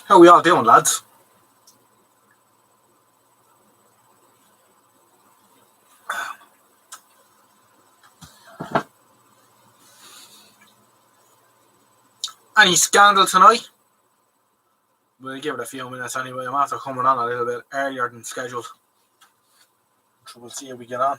How we all doing, lads? Any scandal tonight? We'll give it a few minutes anyway. I'm after coming on a little bit earlier than scheduled. So we'll see how we get on.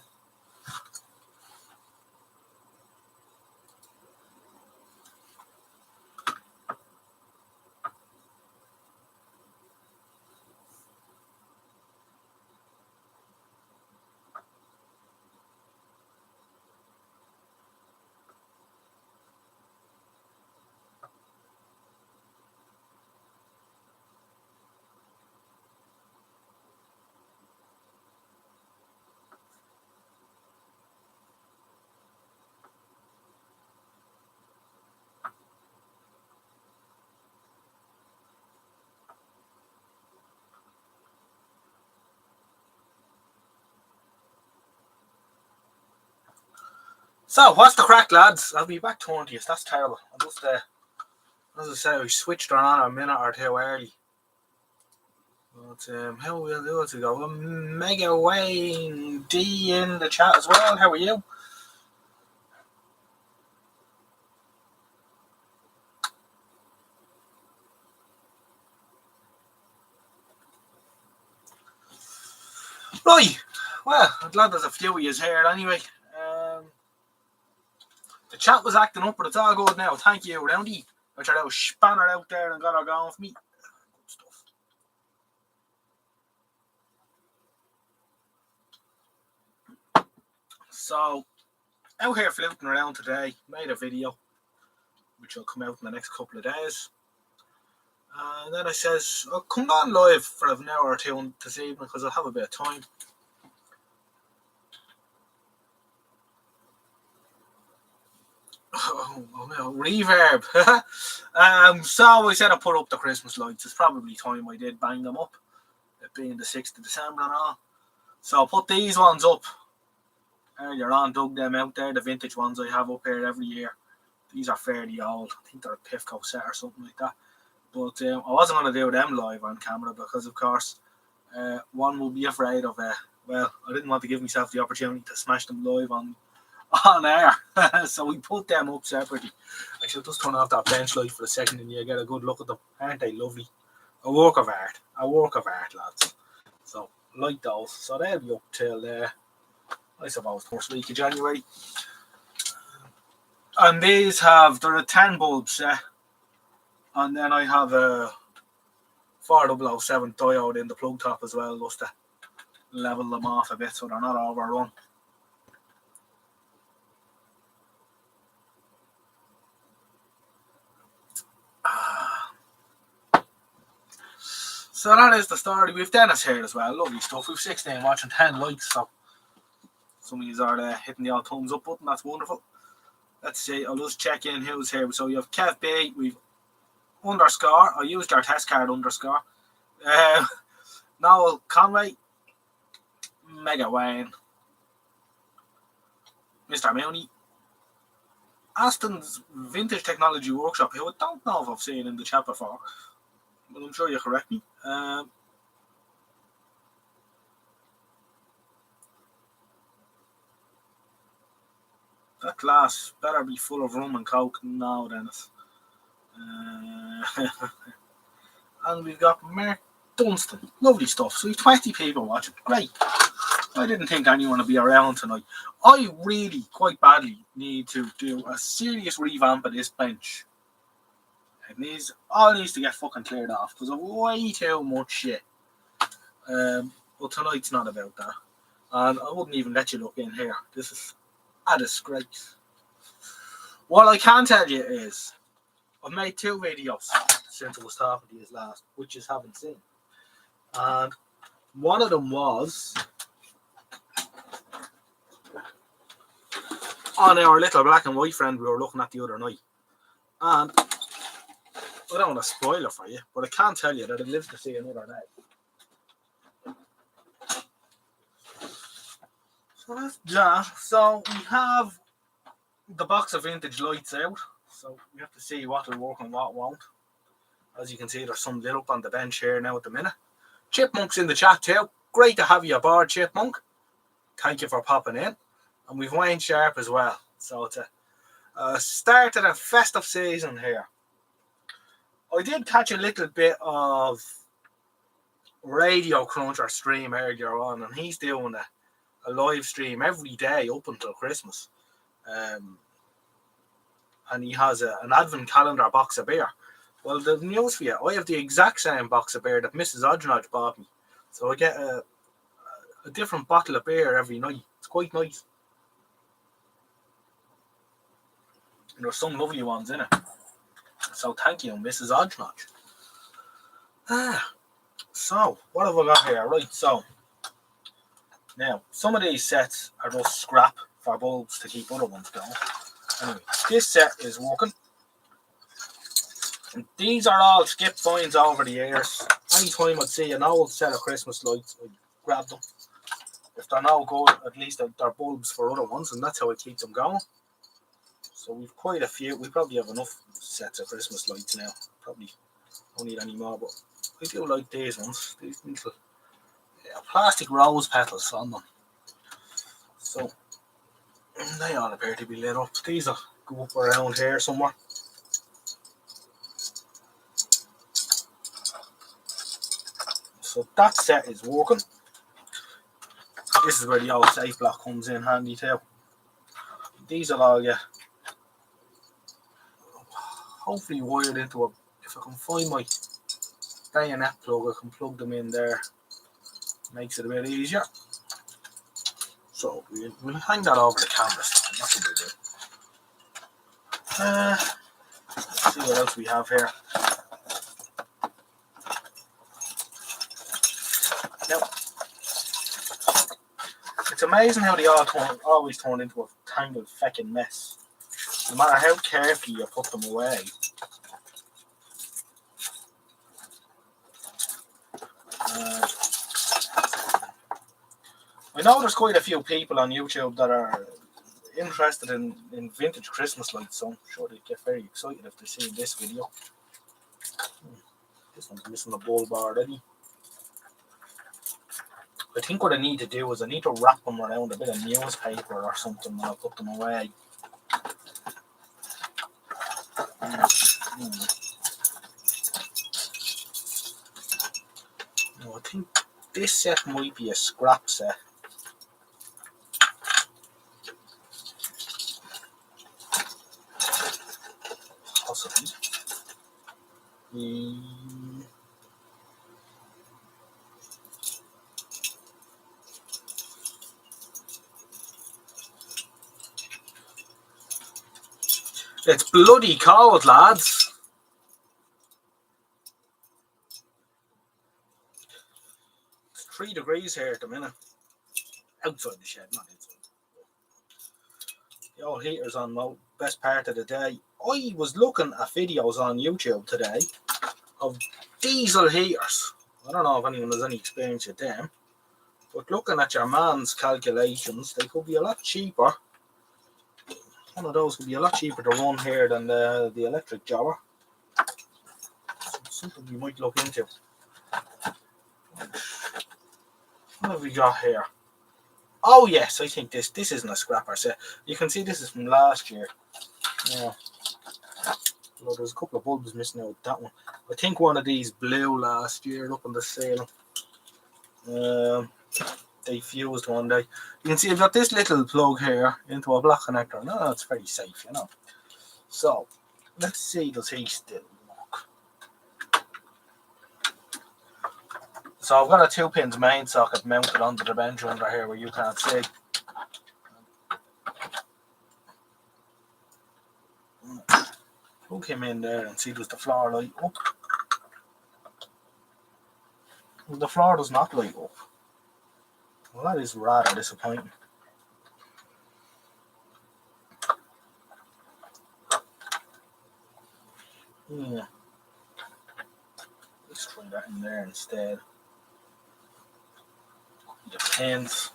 So, what's the crack, lads? I'll be back 20th. That's terrible. I just, as I said, we switched her on a minute or two early. But how we'll do it to go? Mega Wayne D in the chat as well. How are you? Right. Well, I'm glad there's a few of you here anyway. The chat was acting up, but it's all good now. Thank you, Roundy. I tried to span her out there and got her going for me. Good stuff. So, out here floating around today, made a video, which will come out in the next couple of days. And then I says, I'll come on live for an hour or two this evening because I'll have a bit of time. Oh no, reverb. So I said I put up the Christmas lights. It's probably time I did bang them up, it being the 6th of December and all. So I put these ones up earlier on, dug them out there, the vintage ones I have up here every year. These are fairly old. I think they're a Pifco set or something like that. But I wasn't going to do them live on camera because, of course, one will be afraid of, well, I didn't want to give myself the opportunity to smash them live on air. So we put them up separately. I should just turn off that bench light for a second and you get a good look at them. Aren't they lovely? A work of art, lads. So, like those. So they'll be up till, I suppose, first week of January. And these they're a 10 bulb set. And then I have a 4007 diode in the plug top as well, just to level them off a bit so they're not overrun. So that is the story. We've Dennis here as well. Lovely stuff. We've 16 watching, 10 likes. So some of you are hitting the old thumbs up button. That's wonderful. Let's see. I'll just check in who's here. So you have Kev B. We've underscore. I used our test card underscore. Noel Conway. Mega Wayne. Mr. Mooney. Aston's Vintage Technology Workshop, who I don't know if I've seen in the chat before, but I'm sure you'll correct me. That glass better be full of rum and coke now, Dennis. And we've got Mark Dunstan. Lovely stuff. So we've 20 people watching. Great. I didn't think anyone would be around tonight. I really, quite badly, need to do a serious revamp of this bench. It all needs to get fucking cleared off because of way too much shit. But tonight's not about that. And I wouldn't even let you look in here. This is a disgrace. What I can tell you is I've made 2 videos since I was talking to you last, which you haven't seen. And one of them was on our little black and white friend we were looking at the other night. And I don't want to spoil it for you, but I can tell you that it lives to see another day. So that's that. So we have the box of vintage lights out. So we have to see what will work and what won't. As you can see, there's some lit up on the bench here now at the minute. Chipmunk's in the chat too. Great to have you aboard, Chipmunk. Thank you for popping in. And we've Wayne Sharp as well. So it's a start of the festive season here. I did catch a little bit of Radio Cruncher stream earlier on, and he's doing a live stream every day up until Christmas. And he has an advent calendar box of beer. Well, the news for you, I have the exact same box of beer that Mrs. Odgenodge bought me. So I get a different bottle of beer every night. It's quite nice. And there's some lovely ones in it. So thank you, Mrs. Odgenodge. So, what have I got here? Right, so now some of these sets are just scrap for bulbs to keep other ones going. Anyway, this set is working. And these are all skip finds over the years. Anytime I'd see an old set of Christmas lights, I'd grab them. If they're no good, at least they're bulbs for other ones, and that's how I keep them going. So we've quite a few. We probably have enough sets of Christmas lights now. Probably don't need any more, but I do like these ones. These little plastic rose petals on them. So they all appear to be lit up. These will go up around here somewhere. So that set is working. This is where the old safe block comes in handy too. These will all get hopefully wired into a, if I can find my bayonet plug, I can plug them in there. Makes it a bit easier. So we'll hang that over the camera stand. That's what we'll do. Let's see what else we have here. Now, it's amazing how they all always turn into a tangled feckin' mess. No matter how carefully you put them away. I know there's quite a few people on YouTube that are interested in vintage Christmas lights, so I'm sure they'd get very excited if they see this video. This one's missing a bulb already. I think what I need to do is I need to wrap them around a bit of newspaper or something when I put them away. Now, I think this set might be a scrap set. Possibly. It's bloody cold, lads. It's 3 degrees here at the minute. Outside the shed, not inside. The old heater's on the best part of the day. I was looking at videos on YouTube today of diesel heaters. I don't know if anyone has any experience with them. But looking at your man's calculations, they could be a lot cheaper. One of those could be a lot cheaper to run here than the electric jobber. Something we might look into. What have we got here? Oh yes, I think this isn't a scrapper set. You can see this is from last year. Yeah. Well, there's a couple of bulbs missing out that one. I think one of these blew last year up on the ceiling. They fused one day. You can see I've got this little plug here into a block connector. No, it's very safe, you know. So let's see, does he still work? So I've got a 2-pins main socket mounted onto the bench under here where you can't see. Plug him in there and see, does the floor light up? Well, the floor does not light up. Well, that is rather disappointing. Yeah. Let's try that in there instead. Depends.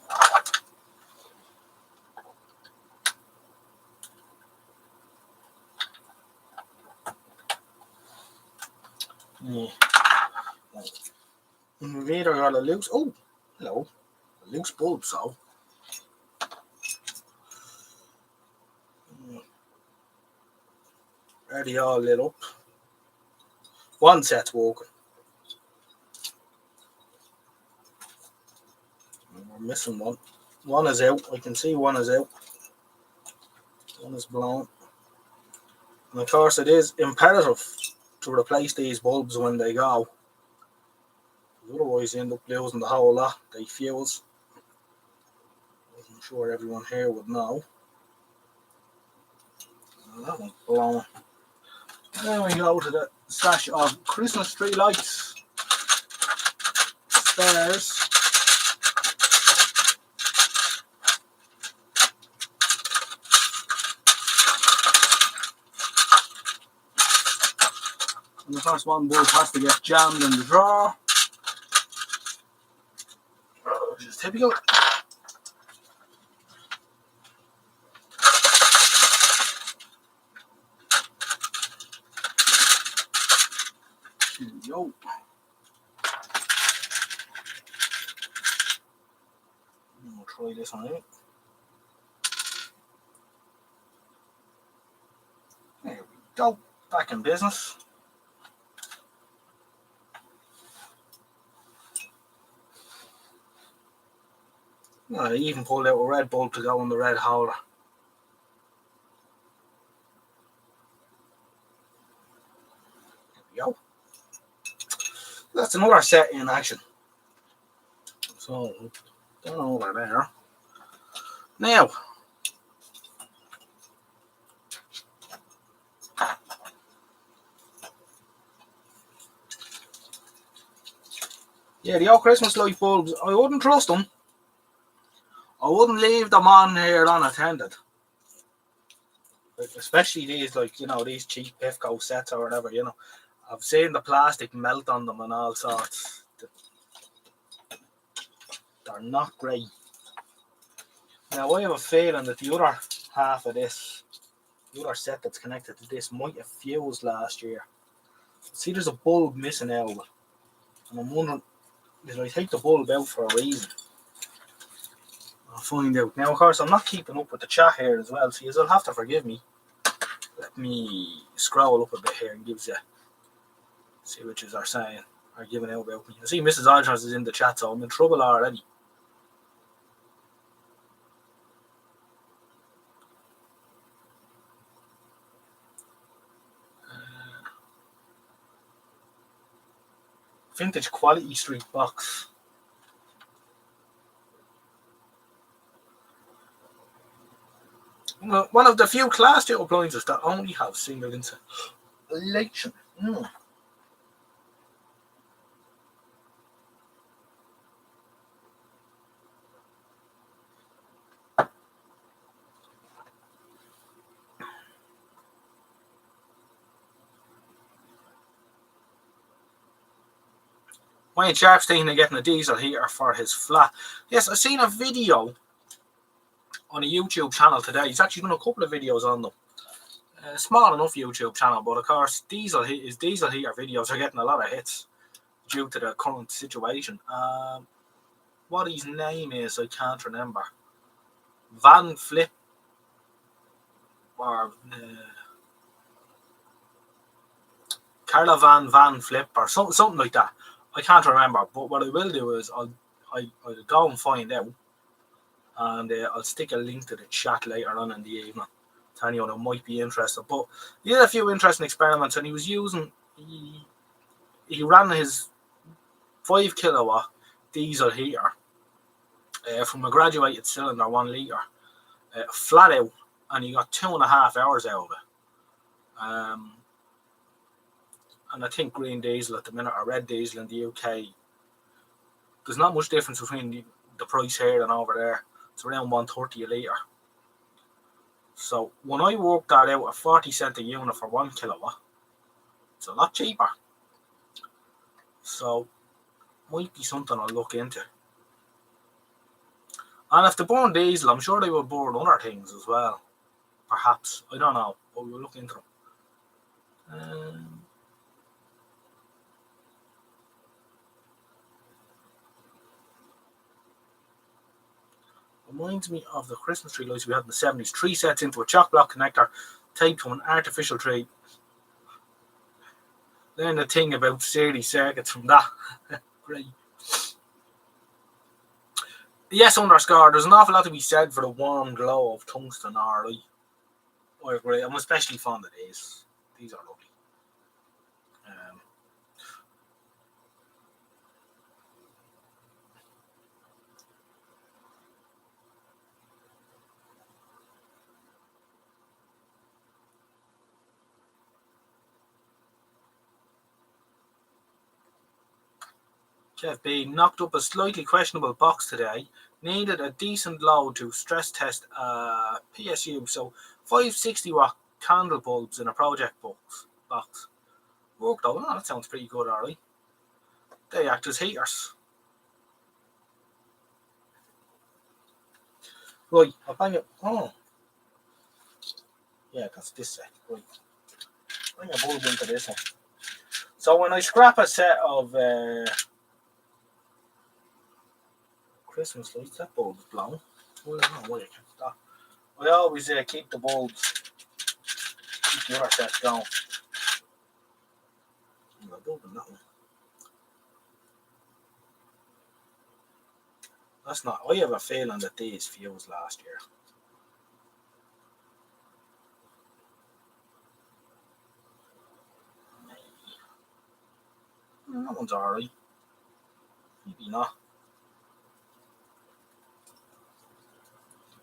Yeah. We've either got a loose. Oh, hello. A loose bulb, so. Already all lit up. One set's working. We're missing one. One is out. I can see one is out. One is blown. And of course, it is imperative to replace these bulbs when they go. Otherwise, you end up losing the whole lot. They fuse. I'm sure everyone here would know. Well, that one's blown. Then we go to the stash of Christmas tree lights. Spares. And the first one bulb has to get jammed in the drawer. Which is typical. Here we go. We'll try this one out. There we go. Back in business. I even pulled out a red bulb to go on the red holder. There we go. That's another set in action. So, down over there. Now, yeah, the old Christmas light bulbs, I wouldn't trust them. I wouldn't leave them on here unattended. Like, especially these, like, you know, these cheap Pifco sets or whatever, you know. I've seen the plastic melt on them and all sorts. They're not great. Now, I have a feeling that the other half of this, the other set that's connected to this, might have fused last year. See, there's a bulb missing out of it. And I'm wondering, did I take the bulb out for a reason? I'll find out. Now, of course, I'm not keeping up with the chat here as well, so you'll have to forgive me. Let me scroll up a bit here and give you, see what you are saying, or giving out about me. You see, Mrs. Aldrich is in the chat, so I'm in trouble already. Vintage Quality Street box. One of the few Class 2 appliances that only have single insulation. Wayne Sharp's thinking of getting a diesel heater for his flat. Yes, I've seen a video on a YouTube channel today. He's actually done a couple of videos on them. Small enough YouTube channel, but of course, diesel heater videos are getting a lot of hits due to the current situation. What his name is, I can't remember. Van Flip or Caravan Van Flip or something like that. I can't remember, but what I will do is I'll go and find out, and I'll stick a link to the chat later on in the evening to anyone who might be interested. But he did a few interesting experiments, and he was using he ran his 5 kilowatt diesel heater from a graduated cylinder 1 litre flat out, and he got 2.5 hours out of it. And I think green diesel at the minute, or red diesel in the UK, there's not much difference between the price here and over there. It's around 130 a litre. So when I worked that out at 40 cents a unit for 1 kilowatt, it's a lot cheaper. So might be something I'll look into. And if they burn diesel, I'm sure they will burn other things as well. Perhaps. I don't know. But we'll look into them. Reminds me of the Christmas tree lights we had in the 70s. 3 sets into a chock block connector taped to an artificial tree. Then the thing about series circuits from that. Great. Yes, underscore. There's an awful lot to be said for the warm glow of tungsten, alright. I agree. I'm especially fond of these. These are lovely. Jeff B knocked up a slightly questionable box today. Needed a decent load to stress test PSU, so 560 watt candle bulbs in a project box. Worked out. Oh, that sounds pretty good, alright. They act as heaters. Right, I'll bang it. Oh. Yeah, that's this set. Right. Bring a bulb into this one. So when I scrap a set of Christmas lights, that bulb is blown. Well, I don't know why I kept that. I always keep the bulbs, keep the other set going. I'm open that one. That's not. I have a feeling that these fused last year. That one's alright. Maybe not.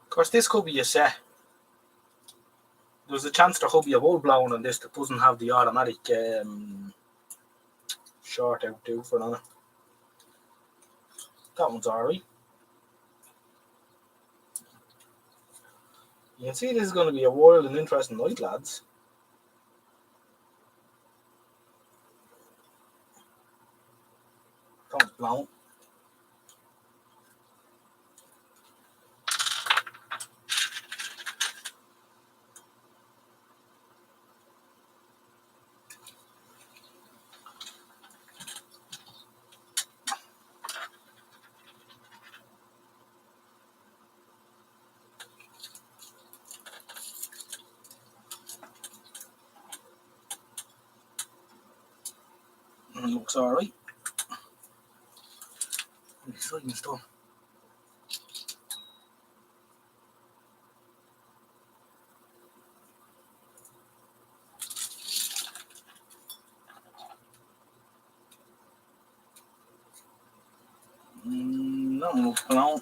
Of course, this could be a set. There's a chance there could be a bulb blown on this that doesn't have the automatic short out for on it. That one's alright. You can see this is going to be a wild and interesting night, lads. That one's blown. Looks alright. Exciting stuff. That one looks blown.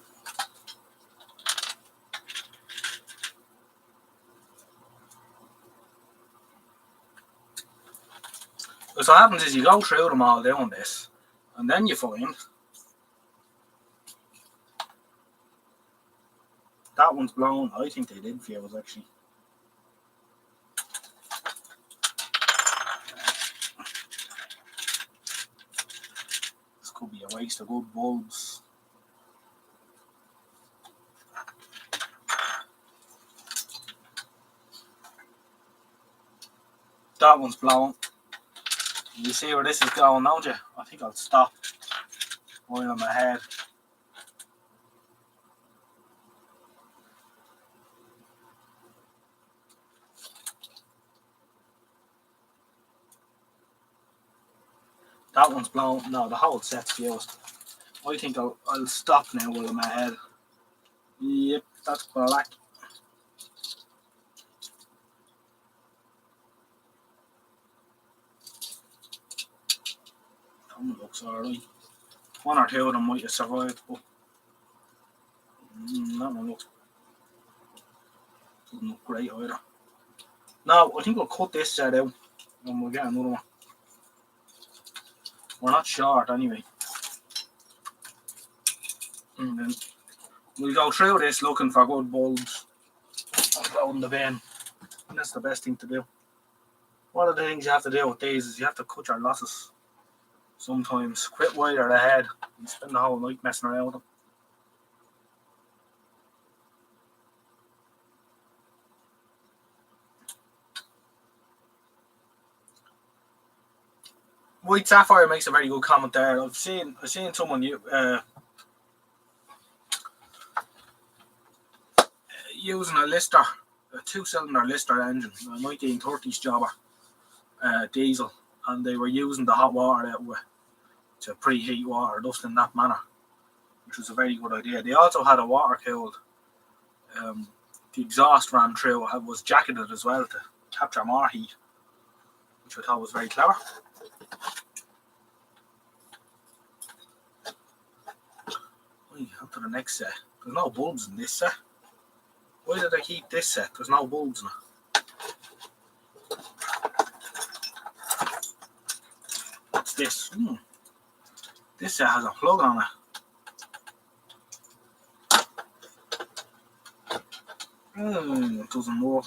So what happens is you go through them all doing this, and then you find that one's blown. I think they did fuse actually. This could be a waste of good bulbs. That one's blown. You see where this is going, don't you? I think I'll stop while I'm ahead. That one's blown. No, the whole set's fused. I think I'll stop now while I'm ahead. Yep, that's black. That one looks alright. One or two of them might have survived, but that one doesn't look great either. Now, I think we'll cut this set out and we'll get another one. We're not short anyway. And then we'll go through this looking for good bulbs. Out in the bin. And that's the best thing to do. One of the things you have to do with these is you have to cut your losses. Sometimes quit while you're ahead. You spend the whole night messing around with them. White Sapphire makes a very good comment there. I've seen someone using a Lister, a 2-cylinder Lister engine, a 1930s jobber, diesel, and they were using the hot water out with to preheat water just in that manner, which was a very good idea. They also had a water cooled. The exhaust ran through. It was jacketed as well to capture more heat, which I thought was very clever. On to the next set. There's no bulbs in this set. Why did I keep this set? There's no bulbs in it. What's this? This set has a plug on it. It doesn't work.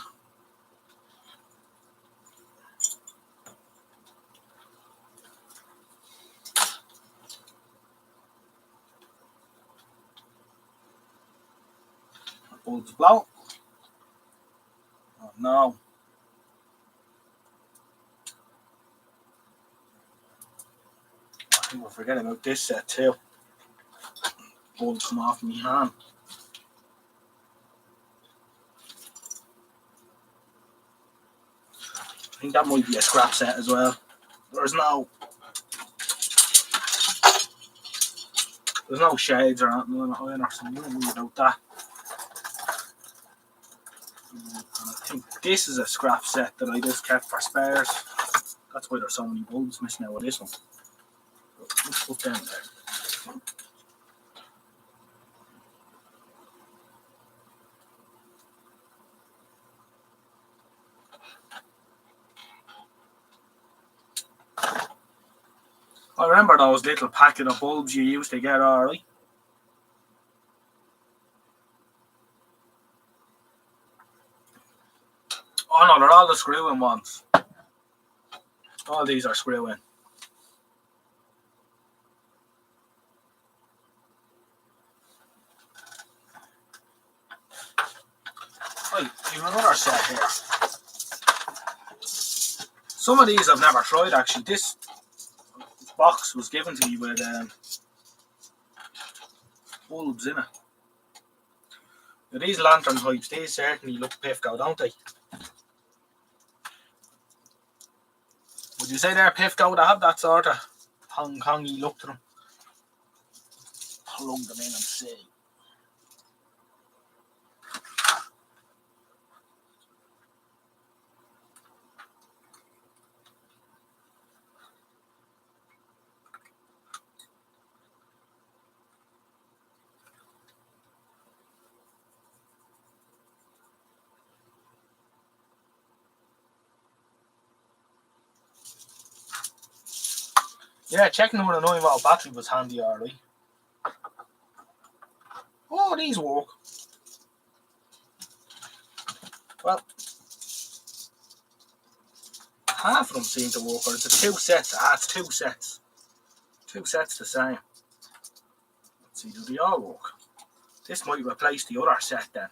Bulbs blow. Oh no. I think we'll forget about this set too. Bulbs come off my hand. I think that might be a scrap set as well. There's no shades or anything on it, or something about that. I think this is a scrap set that I just kept for spares. That's why there's so many bulbs missing out of this one. Let's put them there. I remember those little packet of bulbs you used to get, alright. Oh no, they're all the screw-in ones. All these are screw-in. Right, you have another set here. Some of these I've never tried actually. This box was given to me with bulbs in it. Now, these lantern types, they certainly look Pifco, don't they? Would you say they're Pifco to have that sort of Hong Kongy look to them? Plug them in and see. Yeah, checking with a 9-volt battery was handy, alright. Oh, these work. Well, half of them seem to work, or it's a 2 sets. It's 2 sets. 2 sets the same. Let's see, do they all work? This might replace the other set then.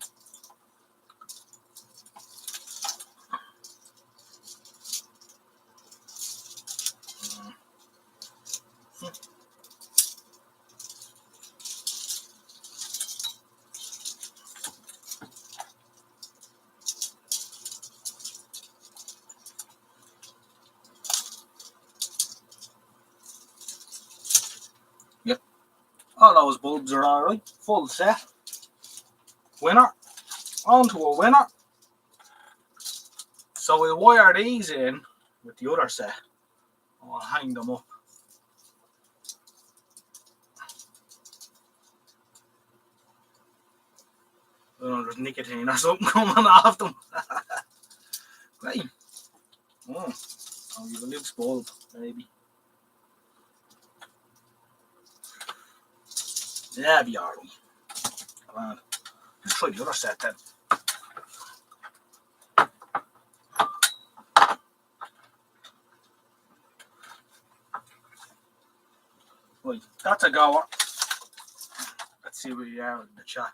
Yep, all those bulbs are alright. Full set. Winner. On to a winner. So we'll wire these in with the other set. I'll hang them up. I don't know, there's nicotine or something coming off them. Great. Oh, you have a loose bulb, maybe. Yeah, be alright. Come on. Let's try the other set then. Right, that's a goer. Let's see where you are in the chat.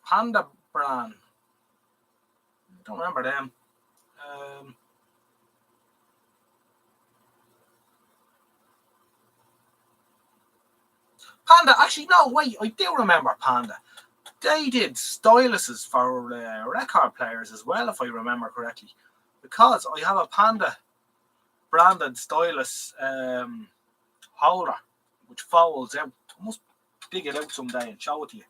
Panda brand. Don't remember them. Panda, actually, no, wait, I do remember Panda. They did styluses for record players as well, if I remember correctly. Because I have a Panda branded stylus holder, which folds out. I must dig it out someday and show it to you.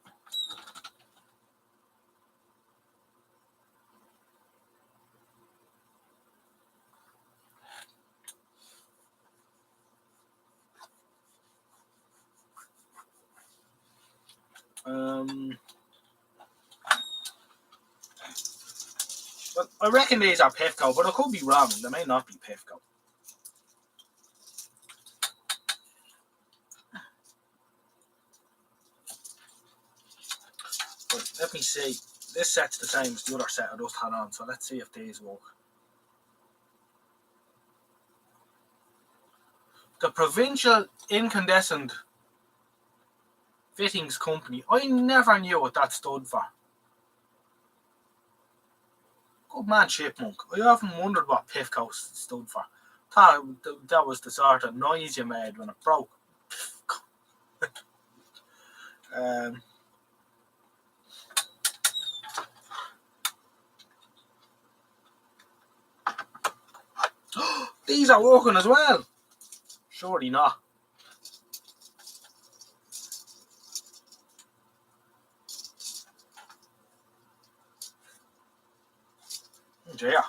But I reckon these are Pifco, but I could be wrong. They may not be Pifco. But let me see. This set's the same as the other set I just had on, so let's see if these work. The Provincial Incandescent Fittings Company. I never knew what that stood for. Good man, Chipmunk. I often wondered what Pifco stood for. Thought that was the sort of noise you made when it broke. These are working as well. Surely not. Yeah.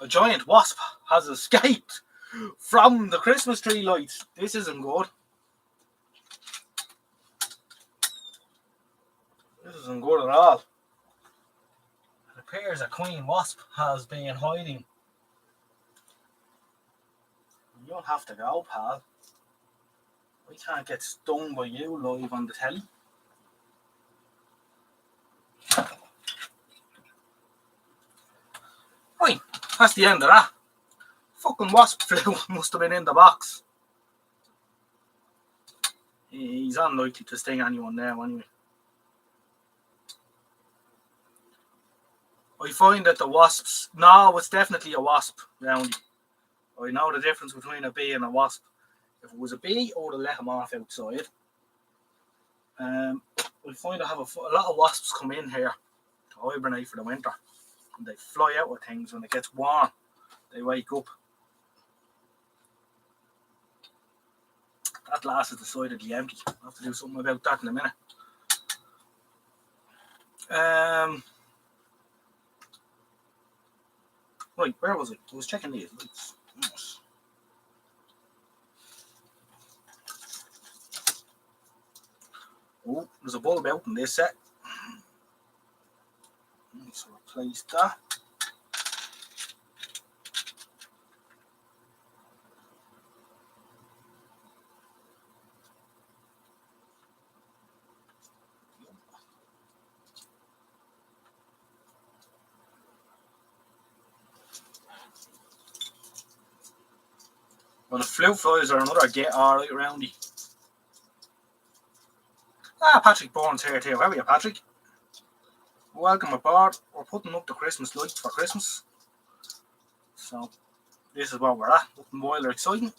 A giant wasp has escaped from the Christmas tree lights. This isn't good. This isn't good at all. It appears a queen wasp has been hiding. You don't have to go, pal. We can't get stung by you live on the telly. Right, that's the end of that. Fucking wasp flew must have been in the box. He's unlikely to sting anyone now anyway. I find that the wasps... No, it's definitely a wasp, Roundy. I know the difference between a bee and a wasp. If it was a bee, I would have let him off outside. I find I have a lot of wasps come in here to hibernate for the winter. And they fly out with things when it gets warm. They wake up. That glass is decidedly empty. I'll have to do something about that in a minute. Right, where was it? I was checking these lights. Oh, there's a bulb out in this set. Let's replace that. Well, the flute flies are another get alright roundy. Patrick Bourne's here too. How are you, Patrick? Welcome aboard. We're putting up the Christmas lights for Christmas. So, this is what we're at. Nothing wild or exciting.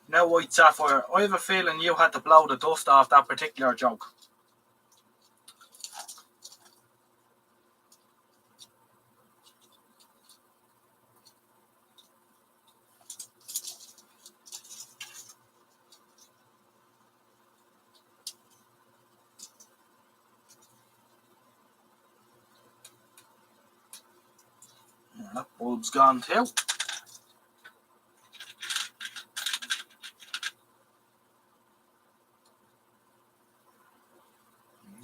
Now, White Sapphire, I have a feeling you had to blow the dust off that particular joke. That bulb's gone too.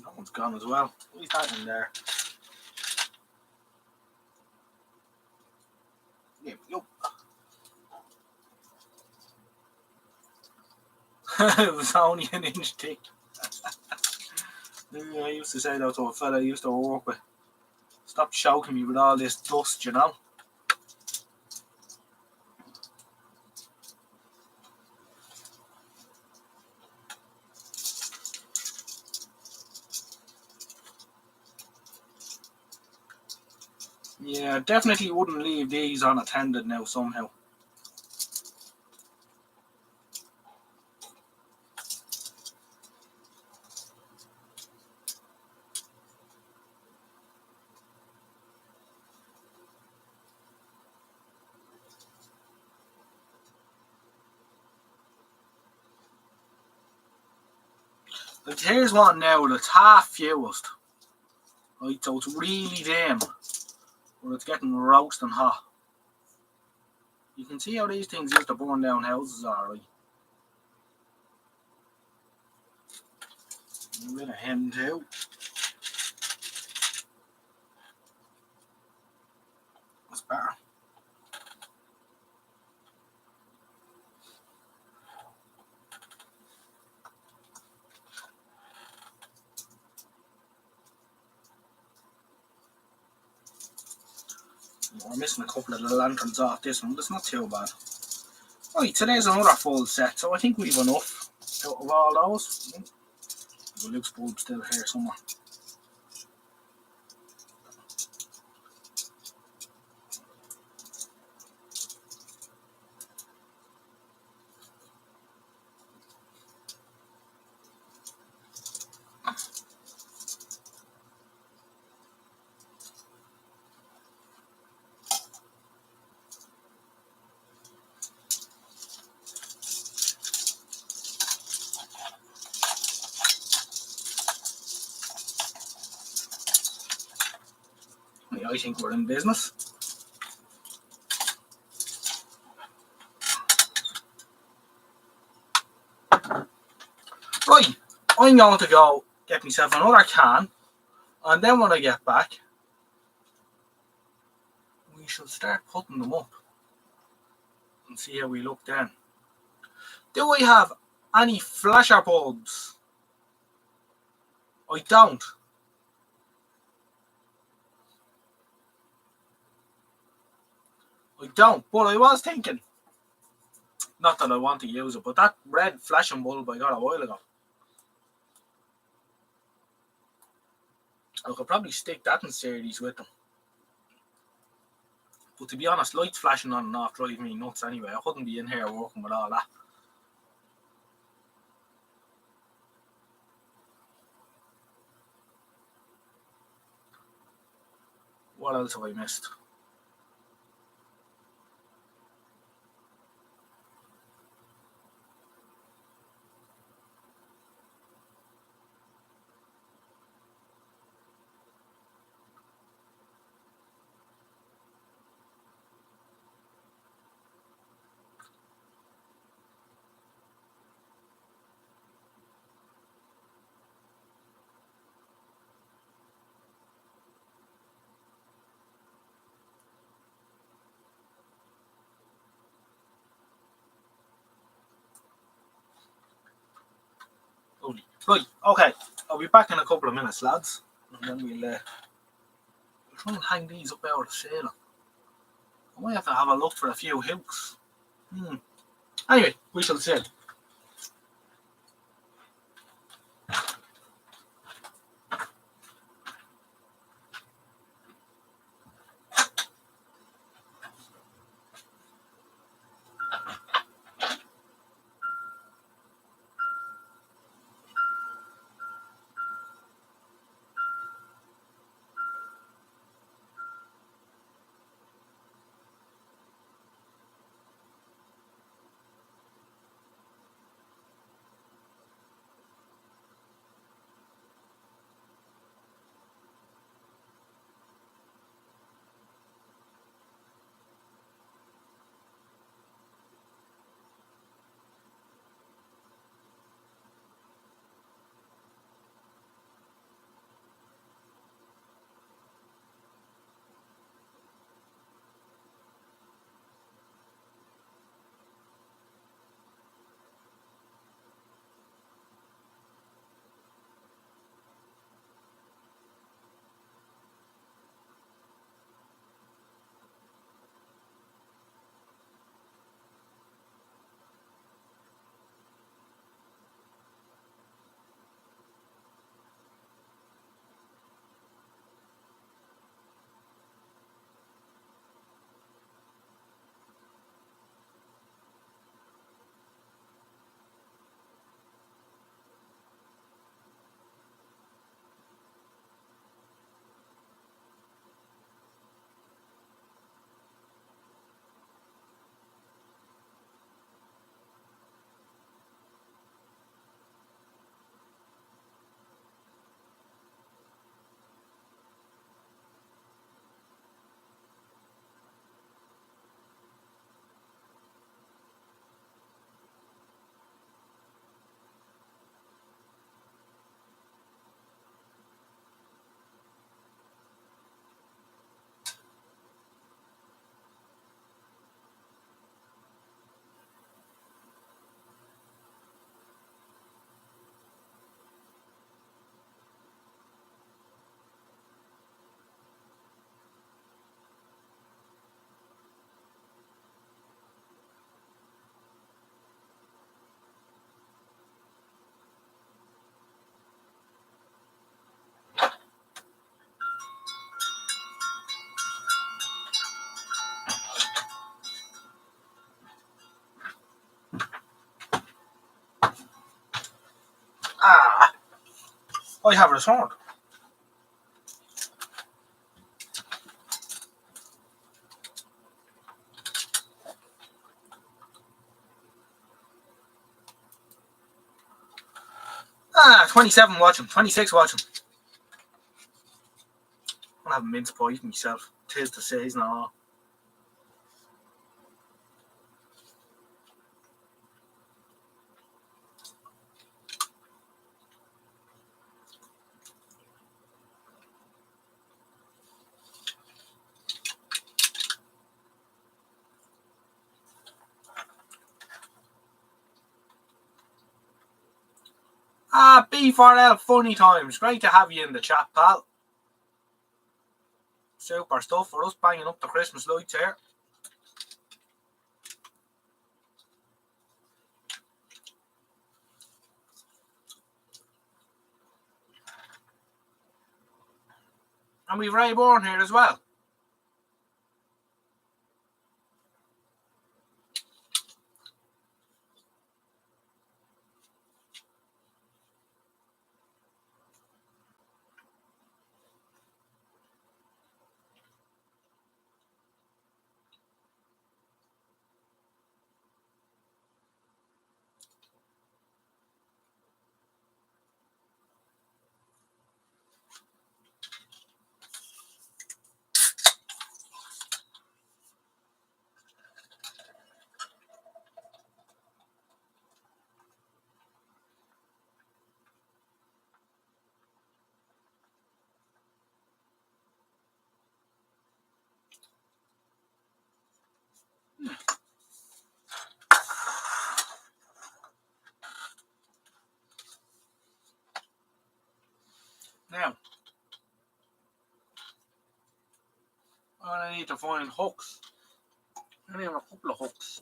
That one's gone as well. What's that in there? There we go. It was only an inch thick. I used to say that to a fella I used to work with. Stop choking me with all this dust, you know. Yeah, definitely wouldn't leave these unattended now somehow. Like here's one now that's half fused. Right, so it's really dim, but it's getting roasting hot. You can see how these things used to burn down houses, alright. A bit of him too. That's better. We're missing a couple of the lanterns off this one, but it's not too bad. Right, so there's another full set, so I think we've enough out of all those. The Luke's bulb still here somewhere. I think we're in business. Right, I'm going to go get myself another can, and then when I get back, we shall start putting them up and see how we look then. Do I have any flasher bulbs? I don't. But I was thinking, not that I want to use it, but that red flashing bulb I got a while ago, I could probably stick that in series with them. But to be honest, lights flashing on and off drive me nuts anyway. I couldn't be in here working with all that. What else have I missed? Lovely. Right, okay. I'll be back in a couple of minutes, lads. And then we'll try and hang these up out of the ceiling. I might have to have a look for a few hooks. Anyway, we shall see. I have returned. Ah, 27 watching, 26 watching. I'm having mince pie myself. 'Tis the season and all. Ah, B4L, funny times. Great to have you in the chat, pal. Super stuff for us banging up the Christmas lights here. And we've Ray Bourne here as well. Now, I need to find hooks. I need a couple of hooks.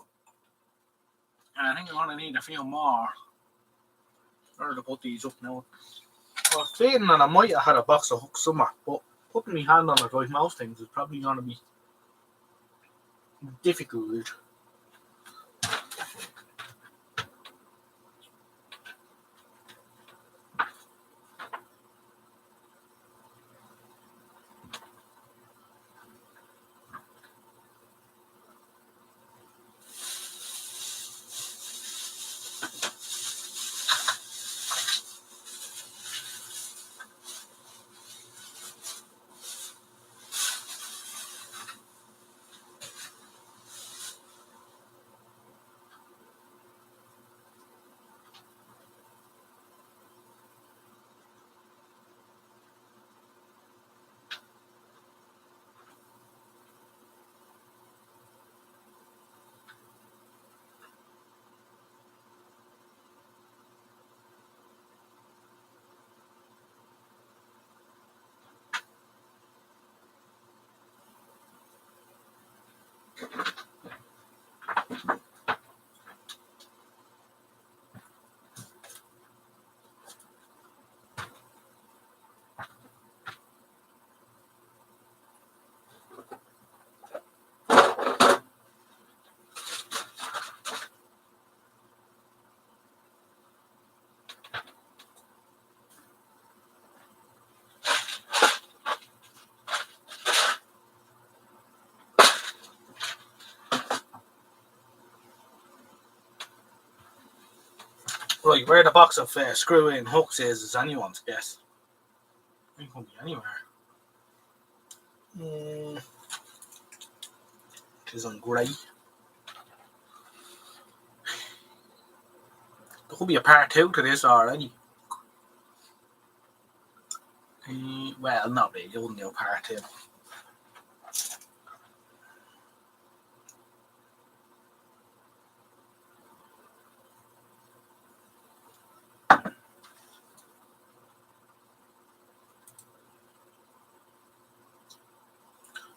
And I think I'm going to need a few more. Where to put these up now? I was feeling that I might have had a box of hooks somewhere, but putting my hand on it like most things is probably going to be difficult. Right, where the box of screw-in hooks is anyone's guess. It could be anywhere. It is on grey. There could be a part 2 to this already. Well, not really. You wouldn't do a part 2.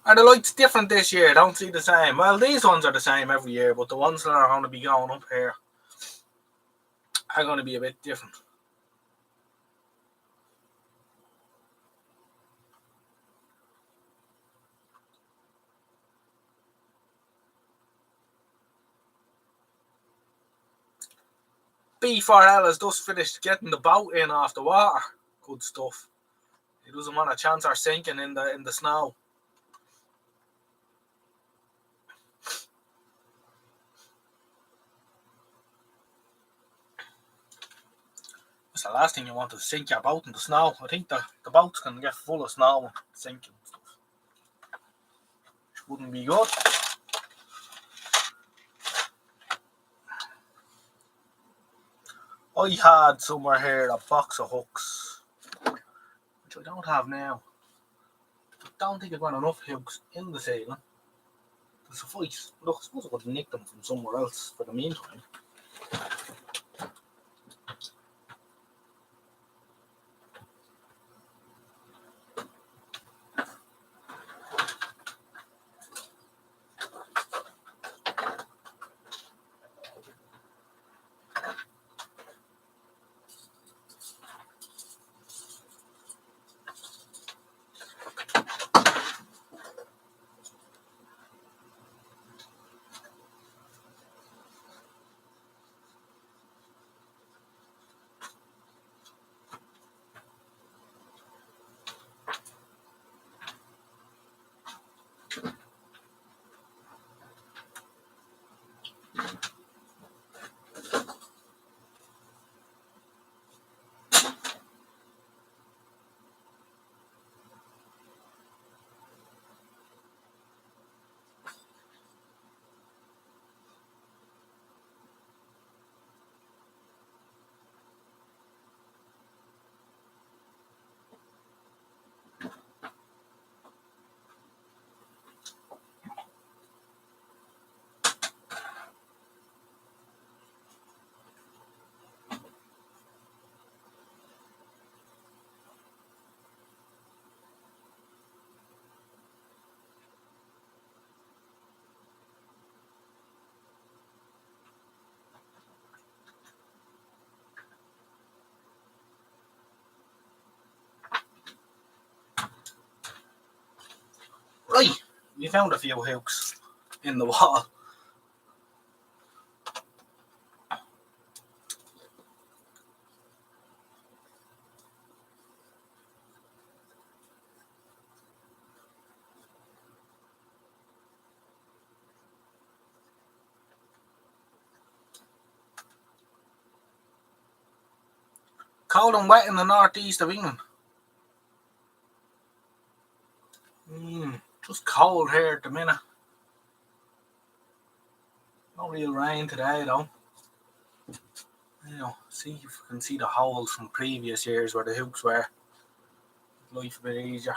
Are the lights different this year? Don't see the same. Well, these ones are the same every year, but the ones that are going to be going up here are going to be a bit different. B4L has just finished getting the boat in off the water. Good stuff. He doesn't want a chance of sinking in the snow. It's the last thing you want to sink your boat in the snow. I think the boats can get full of snow and sinking and stuff. Which wouldn't be good. I had somewhere here a box of hooks, which I don't have now. I don't think I've got enough hooks in the ceiling to suffice. Look, I suppose I could nick them from somewhere else for the meantime. Right, we found a few hooks in the wall. Cold and wet in the northeast of England. Just cold here at the minute. No real rain today though. See if you can see the holes from previous years where the hooks were. Life a bit easier.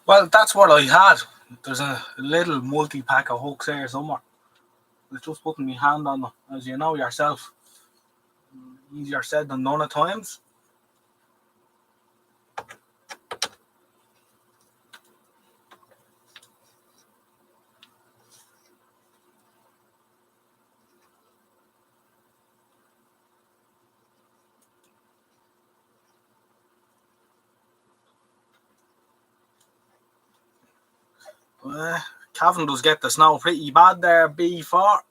Well, that's what I had. There's a little multi-pack of hooks here somewhere. I was just putting my hand on them, as you know yourself. Easier said than done at times. Cavan does get the snow pretty bad there, B4. Alright,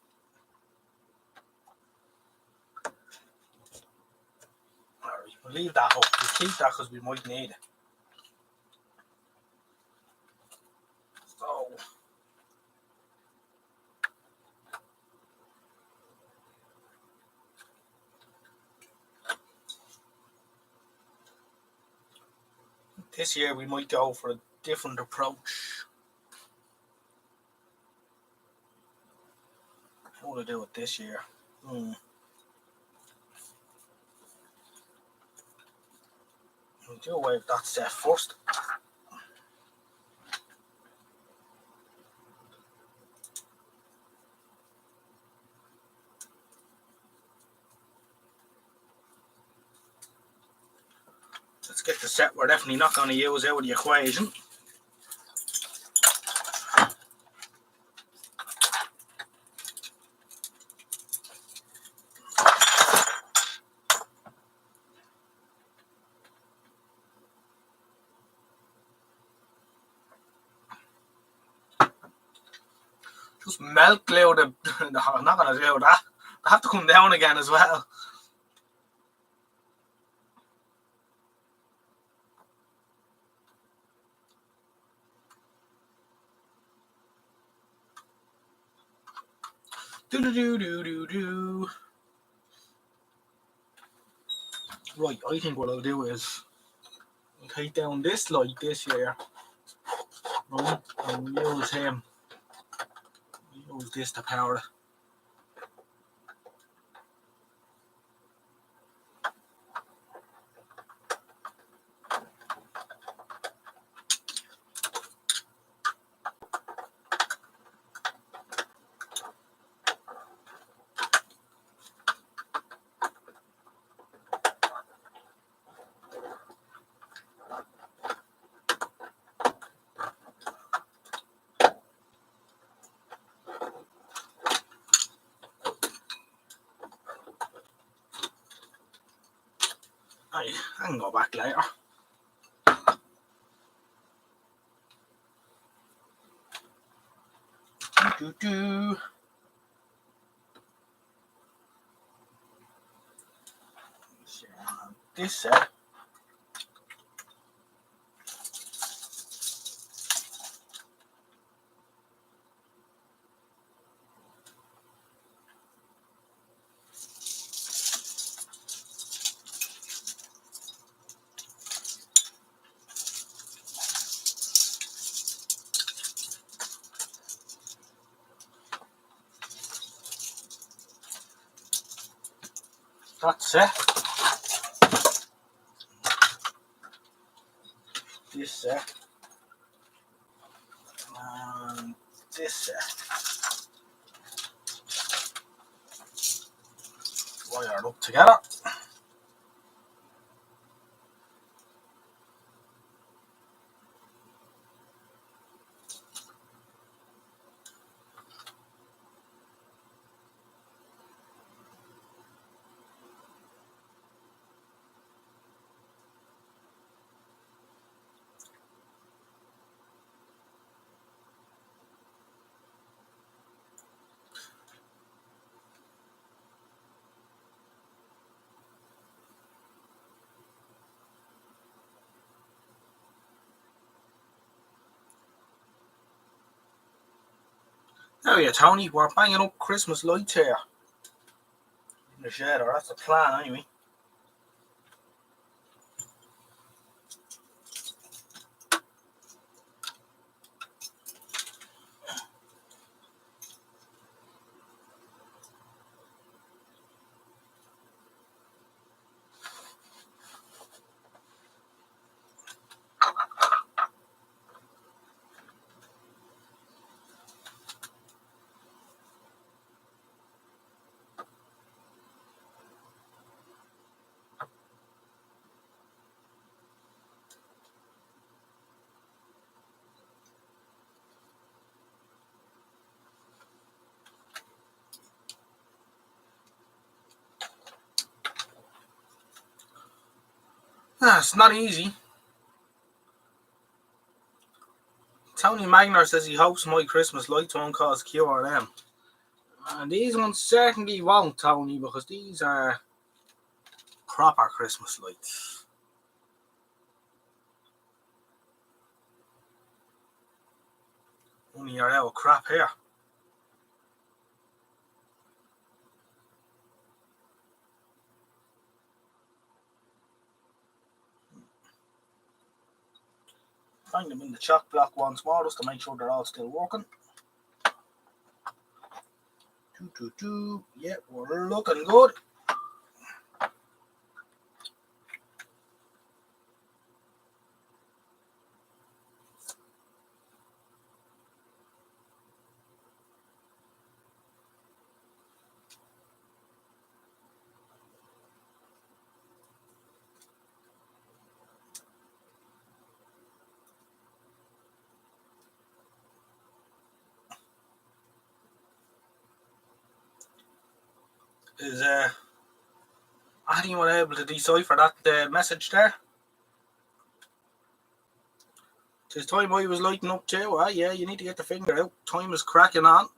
we'll leave that hook. We'll keep that because we might need it. So, this year we might go for a different approach. What will I do it this year? We'll do away with that set first. Let's get the set we're definitely not going to use out of the equation. Just melt glue the... No, I'm not going to do that. I have to come down again as well. Do. Right, I think what I'll do is I'll take down this like this here. Right, and use him. Use this to power it. I can go back later. Do. This set. That's it. This set. And this set. Wired up together. Oh yeah, Tony, we're banging up Christmas lights here in the shed, or that's the plan anyway. It's not easy. Tony Magner says he hopes my Christmas lights won't cause QRM. And these ones certainly won't, Tony, because these are proper Christmas lights. Only are out of crap here. Find them in the chock block once more just to make sure they're all still working. Yeah, we're looking good. Is anyone able to decipher that message there? Tis time I was lighting up too. Yeah, you need to get the finger out. Time is cracking on.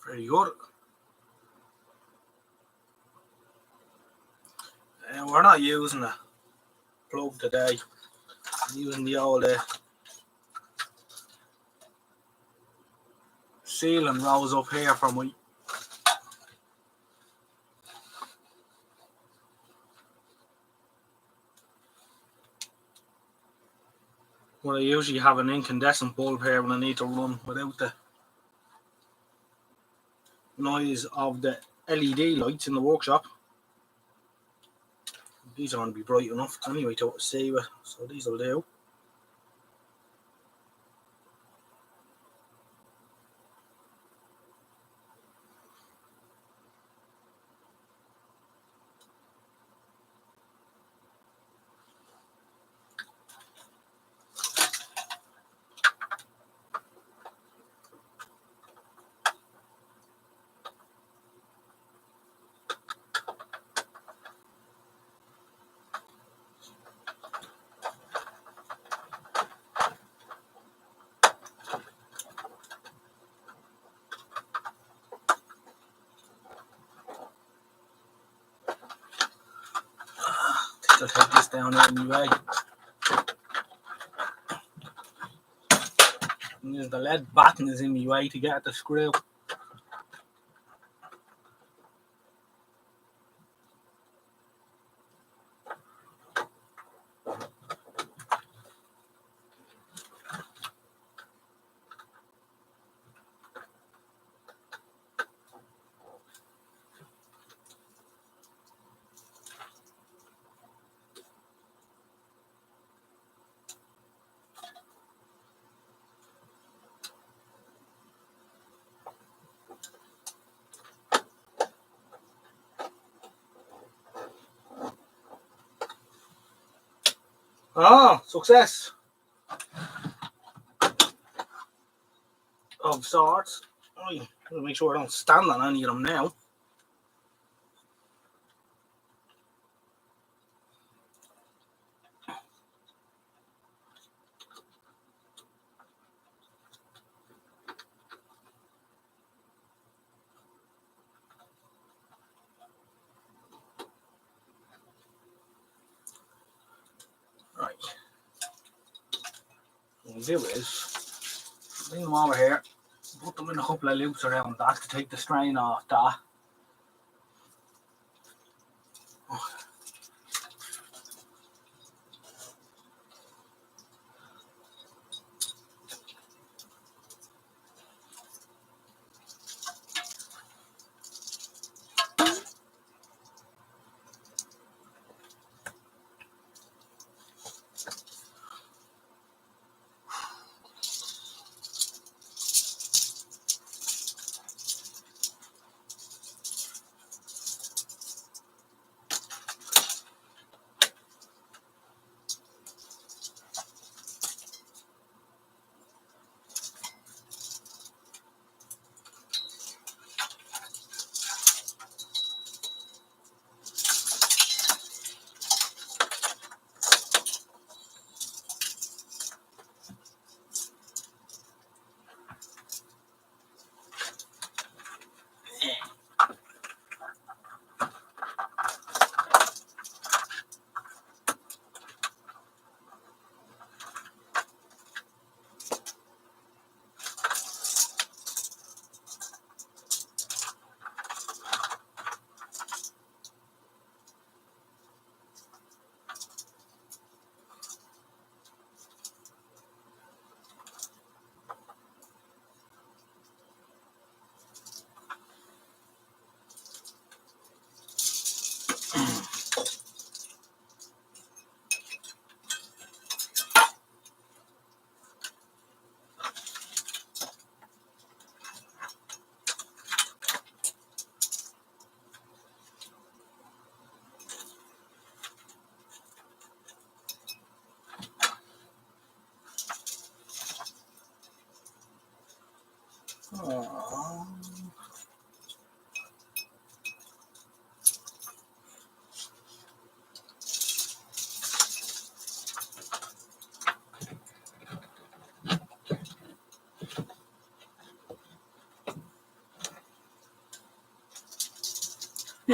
Very good. We're not using a plug today. I'm using the old ceiling rose up here for my I usually have an incandescent bulb here when I need to run without the noise of the LED lights in the workshop. These aren't be bright enough anyway to see with, so these will do. I'll take this down anyway. And the lead batten is in my way to get at the screw. Success of sorts. I'm going to make sure I don't stand on any of them now. Right. What we'll do is bring them over here, put them in a couple of loops around that to take the strain off that.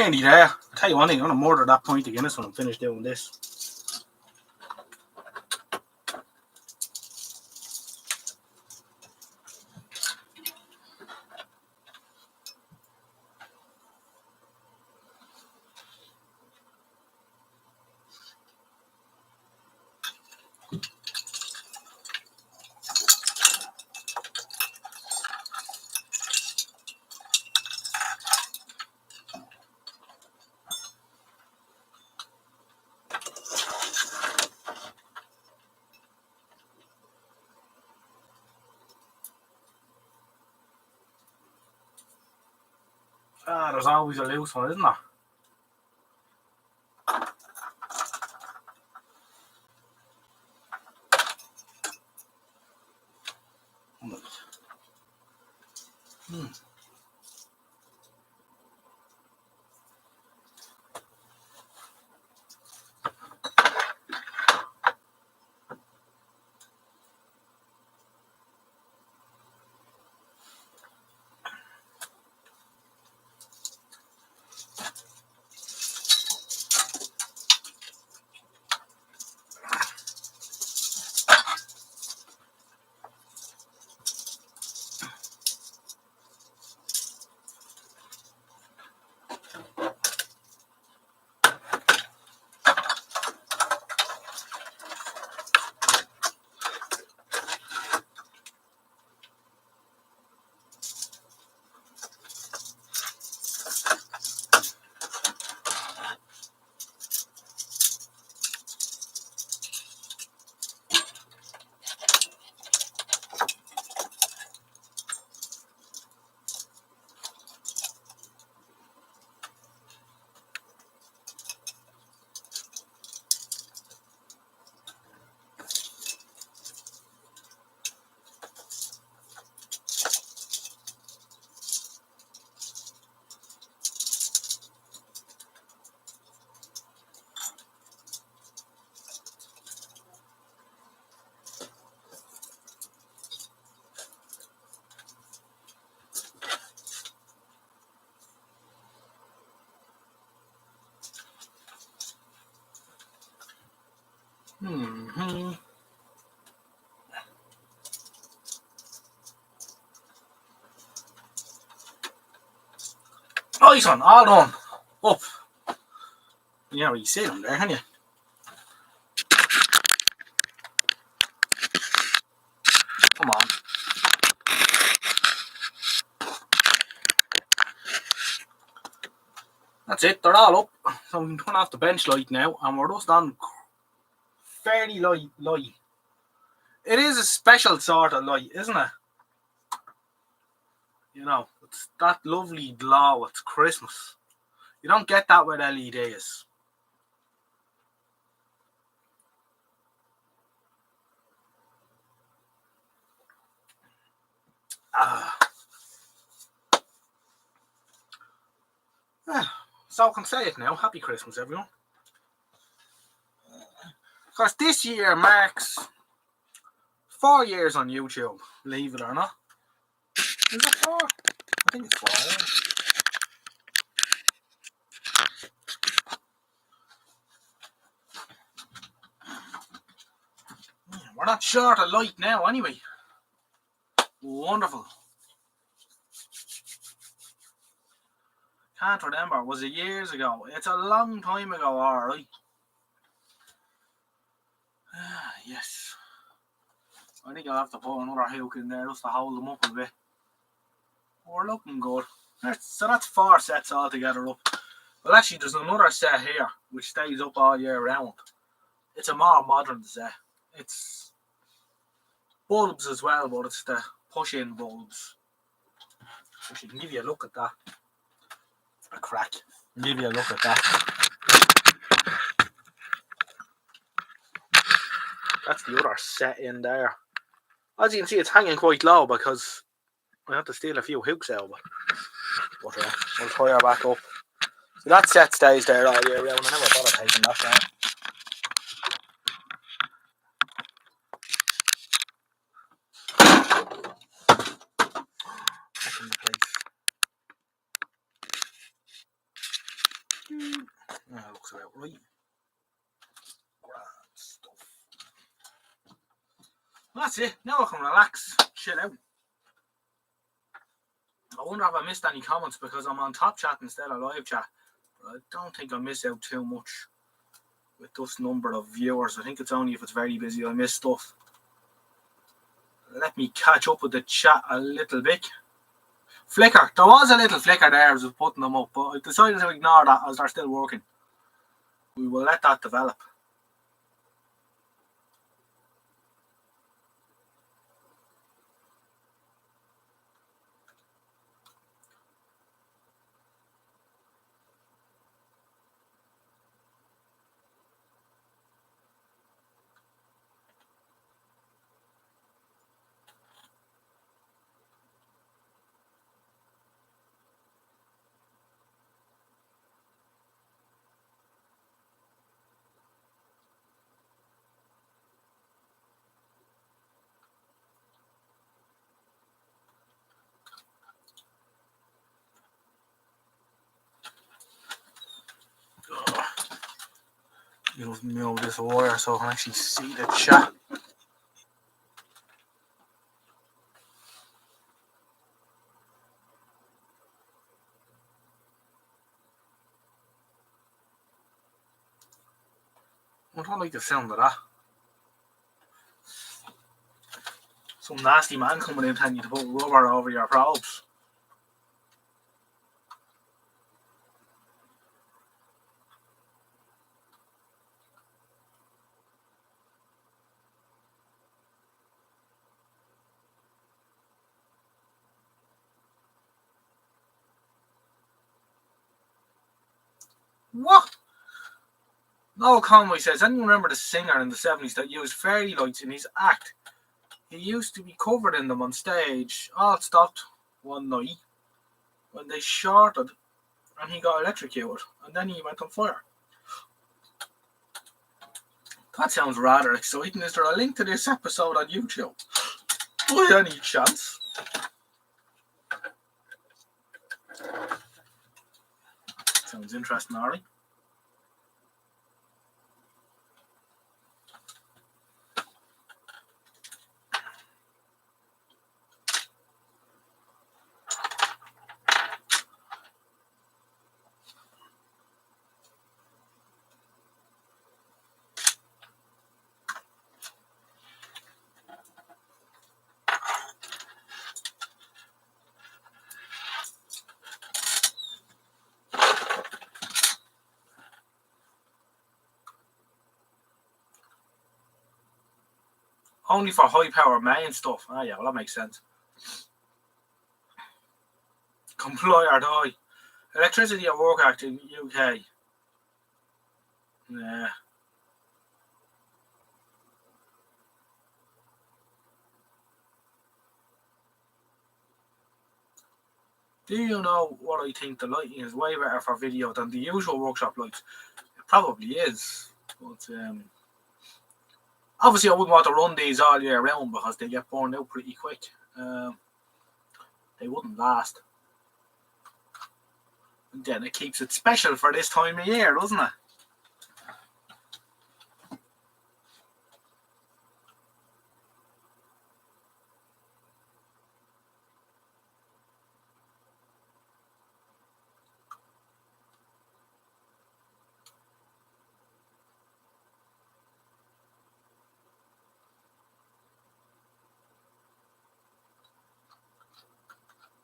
Nearly there. I'll tell you one thing, I'm going to murder that point of Guinness when I'm finished doing this. There's always a loose one, isn't there? Nice one, all done. Up. Yeah, you see them there, can you? Come on. That's it, they're all up. So we can turn off the bench light now, and we're just on fairly light. It is a special sort of light, isn't it? You know, it's that lovely glow. It's Christmas. You don't get that with LEDs. So I can say it now. Happy Christmas, everyone. Because this year marks 4 years on YouTube, believe it or not. Is it 4? I think it's 4. We're not short of light now, anyway. Wonderful. Can't remember. Was it years ago? It's a long time ago, alright. Yes. I think I'll have to put another hook in there just to hold them up a bit. We're looking good. So that's 4 sets all together up. Well, actually, there's another set here which stays up all year round. It's a more modern set. It's bulbs as well, but it's the push-in bulbs. I can give you a look at that. A crack. I'll give you a look at that. That's the other set in there. As you can see, it's hanging quite low because I have to steal a few hooks out of it. But we'll fire back up. So that set stays there all year round. I never bother taking that down. Back in the place. talks about, right? Grand stuff. That's it. Now I can relax, chill out. I wonder if I missed any comments because I'm on top chat instead of live chat. But I don't think I miss out too much with this number of viewers. I think it's only if it's very busy I miss stuff. Let me catch up with the chat a little bit. Flicker. There was a little flicker there as I was putting them up, but I decided to ignore that as they're still working. We will let that develop. You'll move this wire so I can actually see the chat. I don't like the sound of that. Some nasty man coming in telling you to put rubber over your probes. What? Noel Conway says, anyone remember the singer in the 70s that used fairy lights in his act? He used to be covered in them on stage. All stopped one night when they shorted and he got electrocuted and then he went on fire. That sounds rather exciting. Is there a link to this episode on YouTube? By any chance? Sounds interesting, Ari. Only for high power main stuff. Ah, yeah, well, that makes sense. Comply or die. Electricity at Work Act in UK. Nah. Do you know what I think? The lighting is way better for video than the usual workshop lights. It probably is. But obviously I wouldn't want to run these all year round because they get burned out pretty quick. They wouldn't last. And then it keeps it special for this time of year, doesn't it?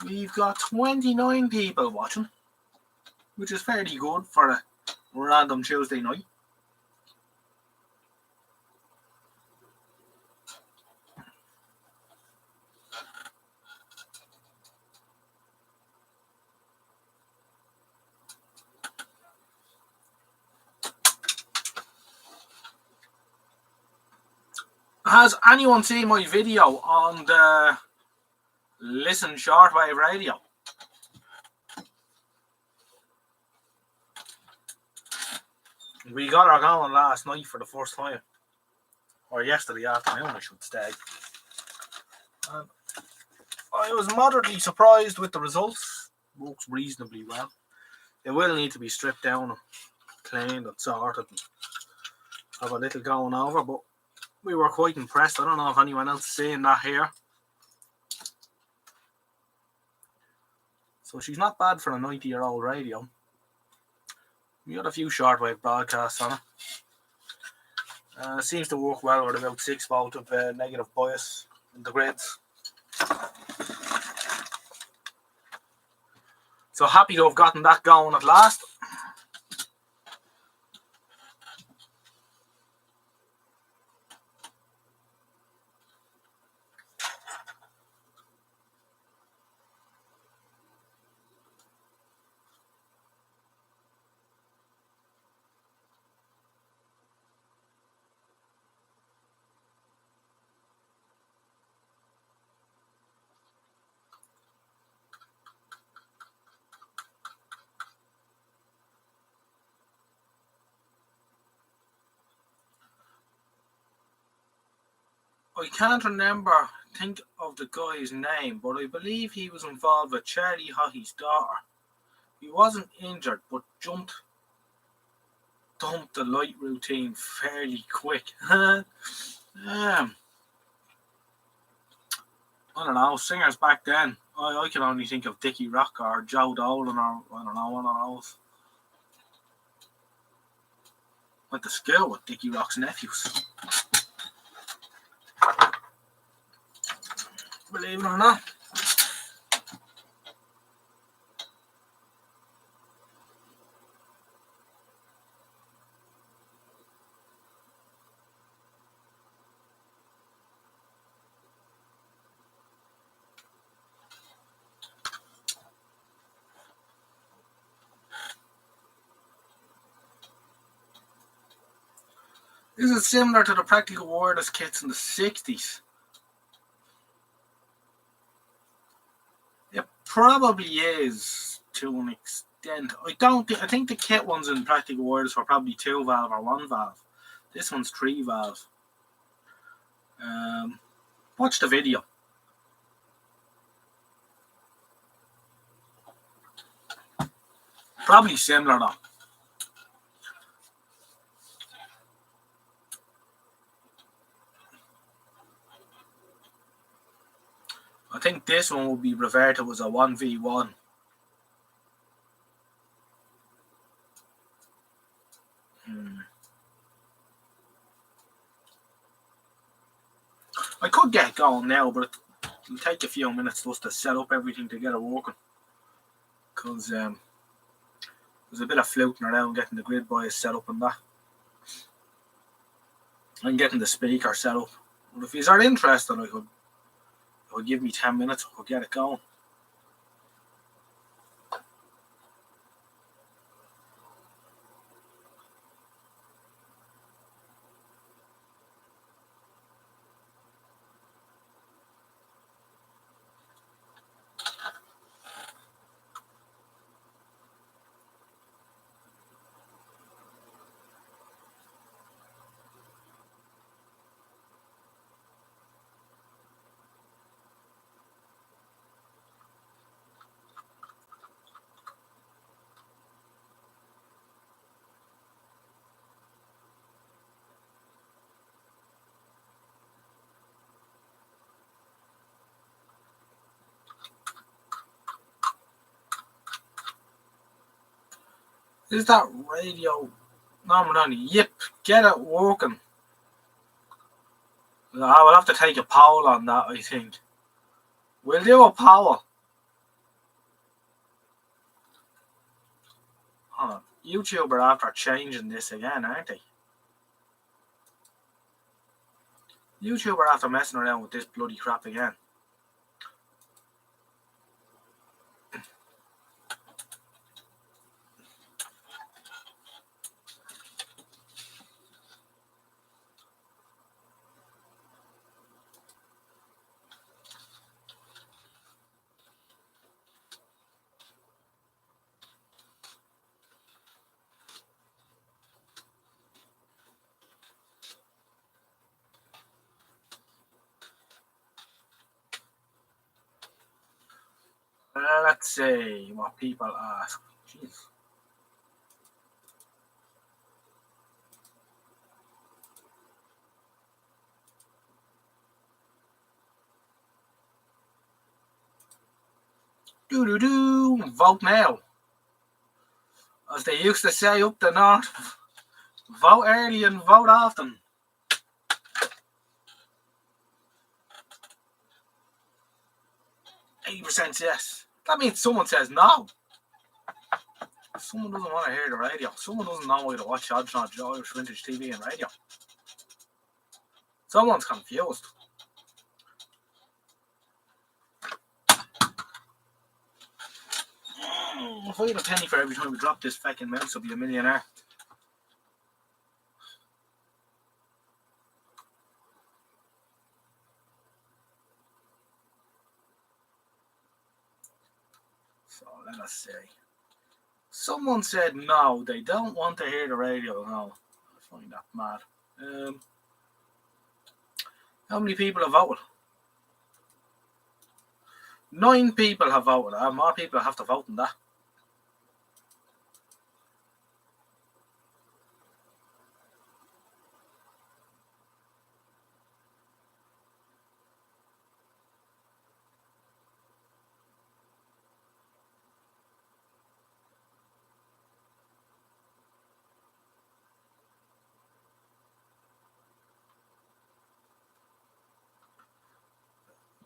We've got 29 people watching, which is fairly good for a random Tuesday night. Has anyone seen my video on the Listen Shortwave Radio? We got her going last night for the first time. Or yesterday afternoon, I should say. And I was moderately surprised with the results. Works reasonably well. It will need to be stripped down cleaned and sorted and have a little going over, but we were quite impressed. I don't know if anyone else is seeing that here. So she's not bad for a 90-year-old radio. We got a few shortwave broadcasts on it. Seems to work well with about 6 volt of negative bias in the grids. So happy to have gotten that going at last. I can't think of the guy's name, but I believe he was involved with Charlie Haughey's daughter. He wasn't injured, but dumped the light routine fairly quick. I don't know, singers back then. I can only think of Dickie Rock or Joe Dolan or I don't know, one of those. Went to school with Dickie Rock's nephews. Believe it or not. This is similar to the practical wireless kits in the 60s. It probably is to an extent. I think the kit ones in practical wireless were probably 2 valve or 1 valve. This one's 3 valve. Watch the video. Probably similar though. I think this one would be referred to as a 1v1. I could get going now, but it'll take a few minutes just to set up everything to get it working. Because there's a bit of floating around getting the grid bias set up and that. And getting the speaker set up. But if you are interested, it would give me 10 minutes, I could get it going. Is that radio? No, yep, get it working. I will have to take a poll on that, I think. We'll do a poll. YouTube are after changing this again, aren't they? YouTube are after messing around with this bloody crap again. Let's see what people ask. Jeez. Vote now. As they used to say up the north, vote early and vote often. %, yes. That means someone says no. Someone doesn't want to hear the radio. Someone doesn't know why to watch Irish Vintage TV and radio. Someone's confused. If I had a penny for every time we drop this fucking mouse, I'll be a millionaire. So let us see. Someone said no, they don't want to hear the radio. No, I find that mad. How many people have voted? 9 people have voted. More people have to vote than that.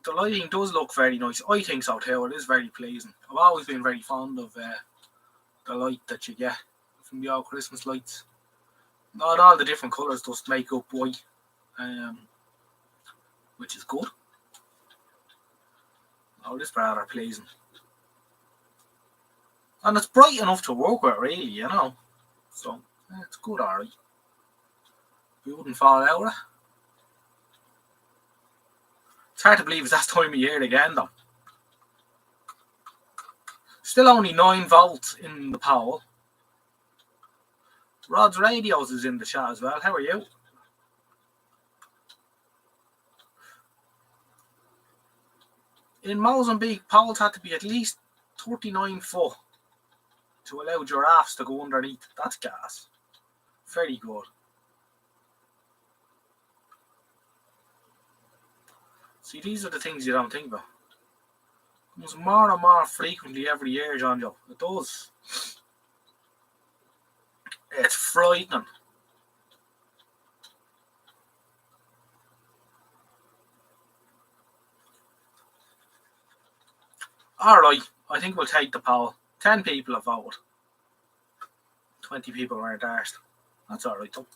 The lighting does look very nice. I think so too. It is very pleasing. I've always been very fond of the light that you get from the old Christmas lights. Not all the different colours just make up white, which is good. Oh, this rather pleasing. And it's bright enough to work with, really, you know. So, it's good, alright. You wouldn't fall out of it. It's hard to believe it's that time of year again, though. Still only 9 votes in the poll. Rod's Radios is in the chat as well. How are you? In Mozambique, polls had to be at least 39 foot to allow giraffes to go underneath. That's gas. Very good. See, these are the things you don't think about. It comes more and more frequently every year, John Joe. It does. It's frightening. Alright, I think we'll take the poll. 10 people have voted. 20 people weren't asked. That's alright though.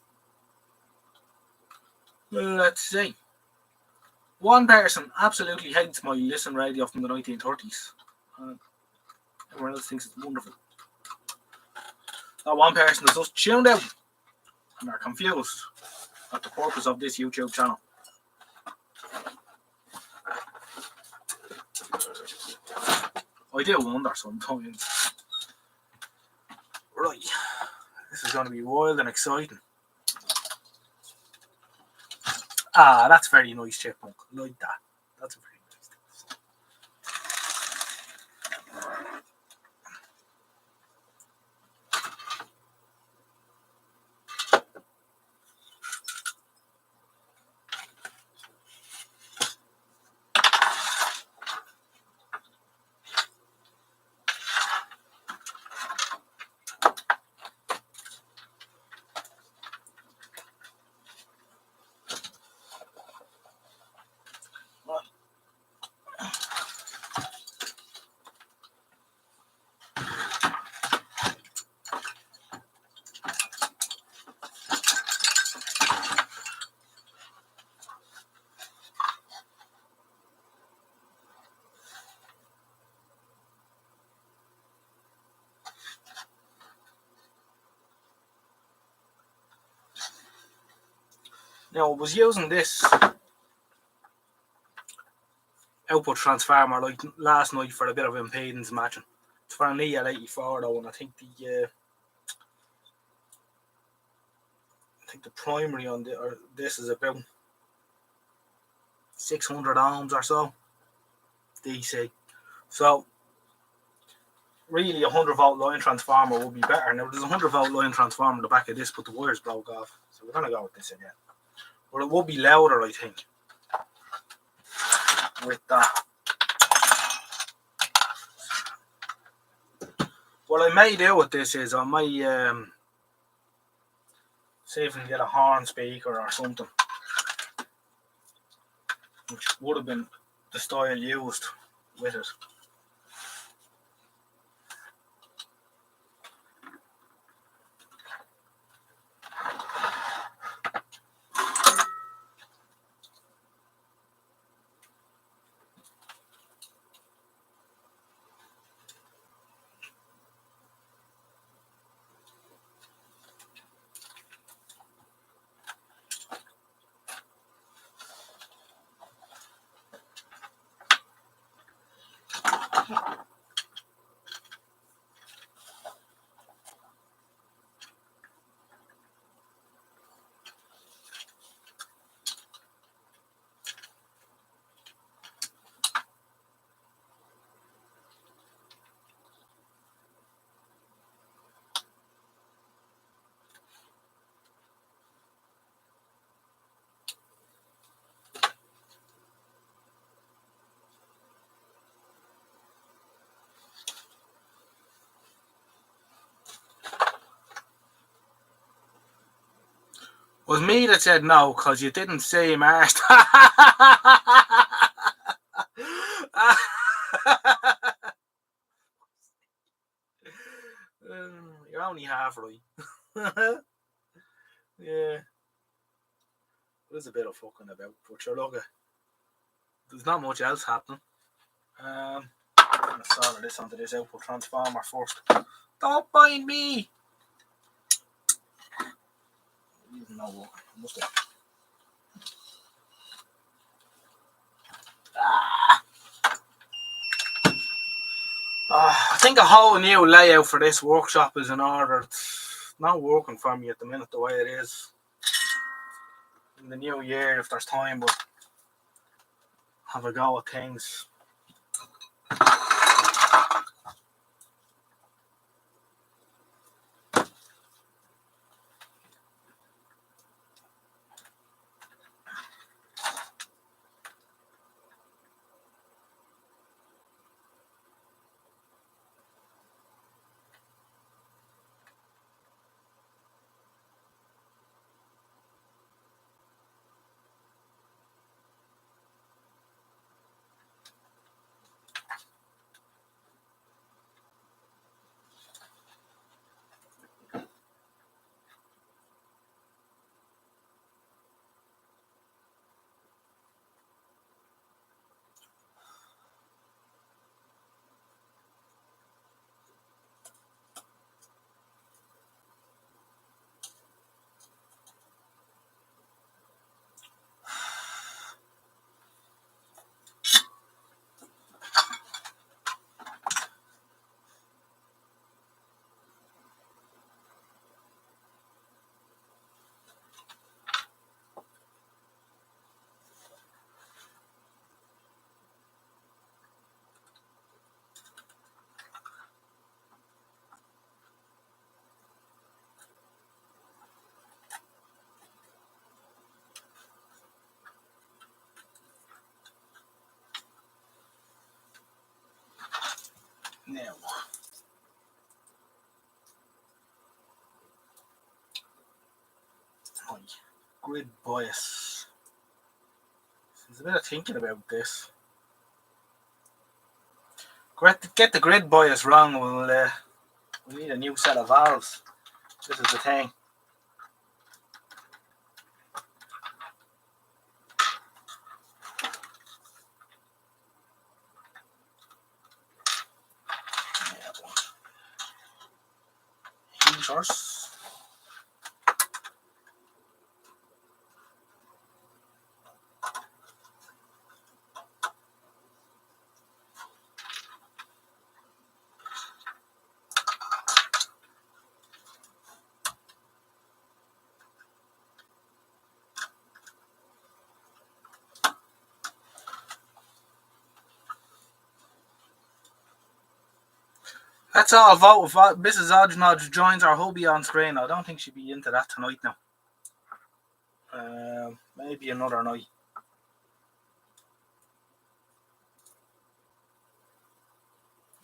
Let's see. One person absolutely hates my listen radio from the 1930s. Everyone else thinks it's wonderful. That one person is just tuned out and are confused at the purpose of this YouTube channel. I do wonder sometimes. Right, this is going to be wild and exciting. Ah, that's very nice, Chipmunk. I like that. That's a very nice thing. Now, I was using this output transformer like last night for a bit of impedance matching. It's for an EL84 though, and I think the primary on this is about 600 ohms or so DC. So really a 100 volt line transformer would be better. Now there's a 100 volt line transformer in the back of this, but the wires broke off. So we're gonna go with this again. But it would be louder, I think, with that. What I may do with this is I might see if I can get a horn speaker or something, which would have been the style used with it. Was me that said no, because you didn't say Mars. You're only half right. Yeah. There's a bit of fucking about, but you're lucky. There's not much else happening. I'm gonna solder this onto this output transformer first. Don't mind me! No, must have. I think a whole new layout for this workshop is in order. It's not working for me at the minute the way it is. In the new year, if there's time, but have a go at things. Now, my grid bias. There's a bit of thinking about this. Get the grid bias wrong, we'll need a new set of valves. This is the thing. Heaters. That's all. Vote. Mrs. Odgenodge joins our hubby on screen. I don't think she'd be into that tonight now. Maybe another night.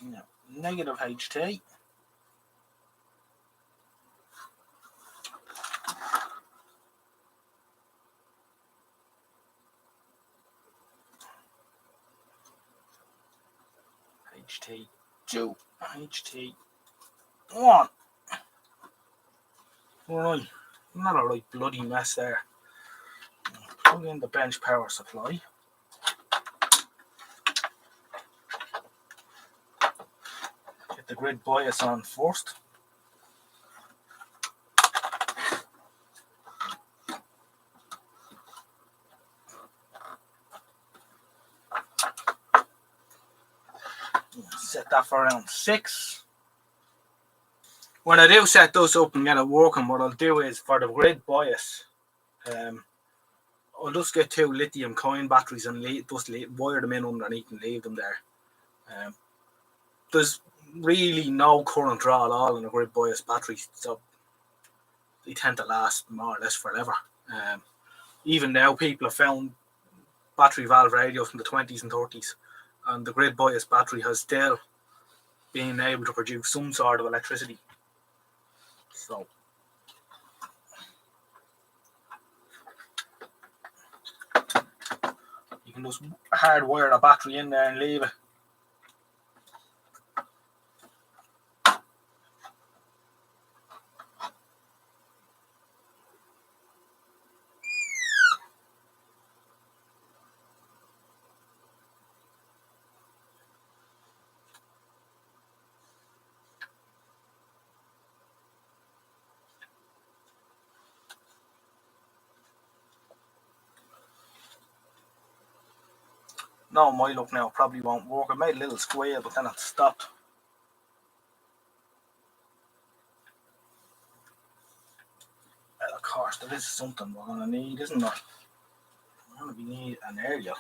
No. Negative HT. HT 2, HT 1. Alright, not a right bloody mess there. Plug in the bench power supply. Get the grid bias on first. Set that for around 6. When I do set those up and get it working, what I'll do is for the grid bias, I'll just get 2 lithium coin batteries and just wire them in underneath and leave them there. There's really no current draw at all in a grid bias battery, so they tend to last more or less forever. Even now, people have found battery valve radios from the 20s and 30s, and the grid bias battery has still been able to produce some sort of electricity. So you can just hardwire a battery in there and leave it. No, my luck now probably won't work. I made a little squeal, but then it stopped. Well, of course, there is something we're going to need, isn't there? We're going to need an aerial.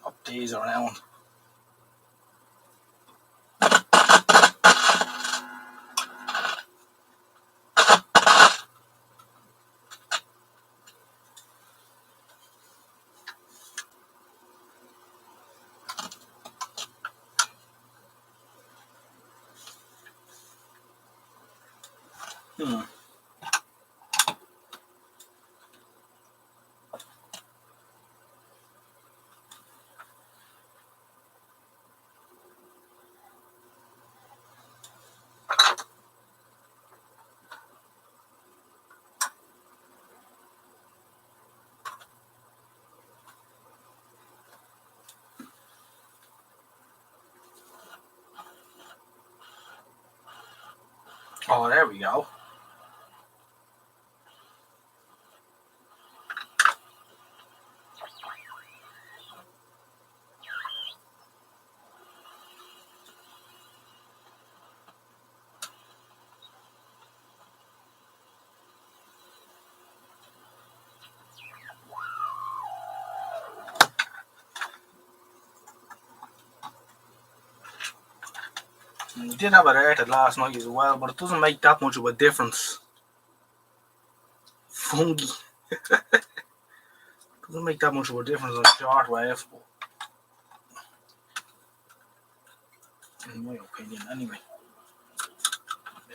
Up these around. Oh, there we go. We did have it airted last night as well, but it doesn't make that much of a difference. Fungi. Doesn't make that much of a difference on shortwave, in my opinion, anyway.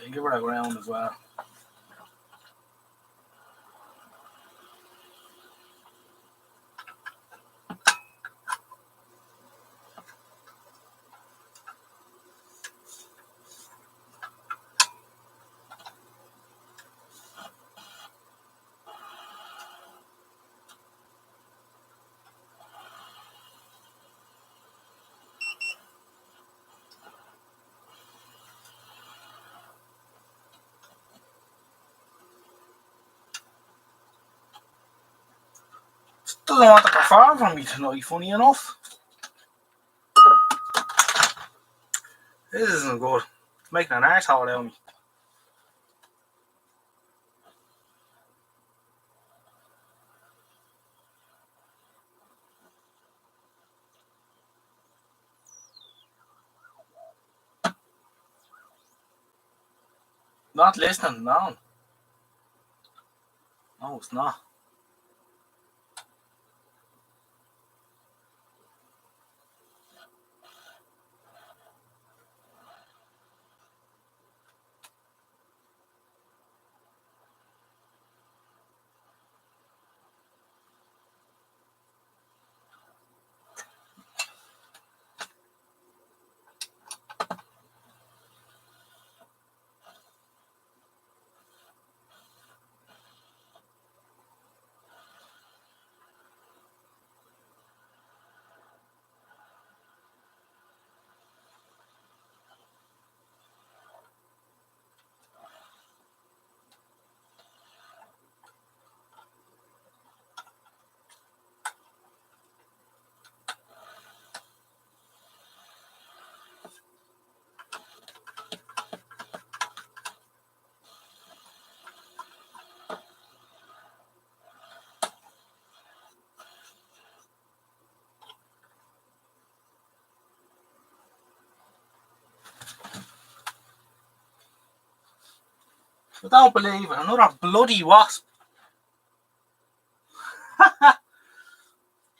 Yeah, give her a ground as well. Doesn't want to perform for me tonight, funny enough. This isn't good. It's making an arsehole out of me. Not listening, no. No, it's not. I don't believe it. Another bloody wasp.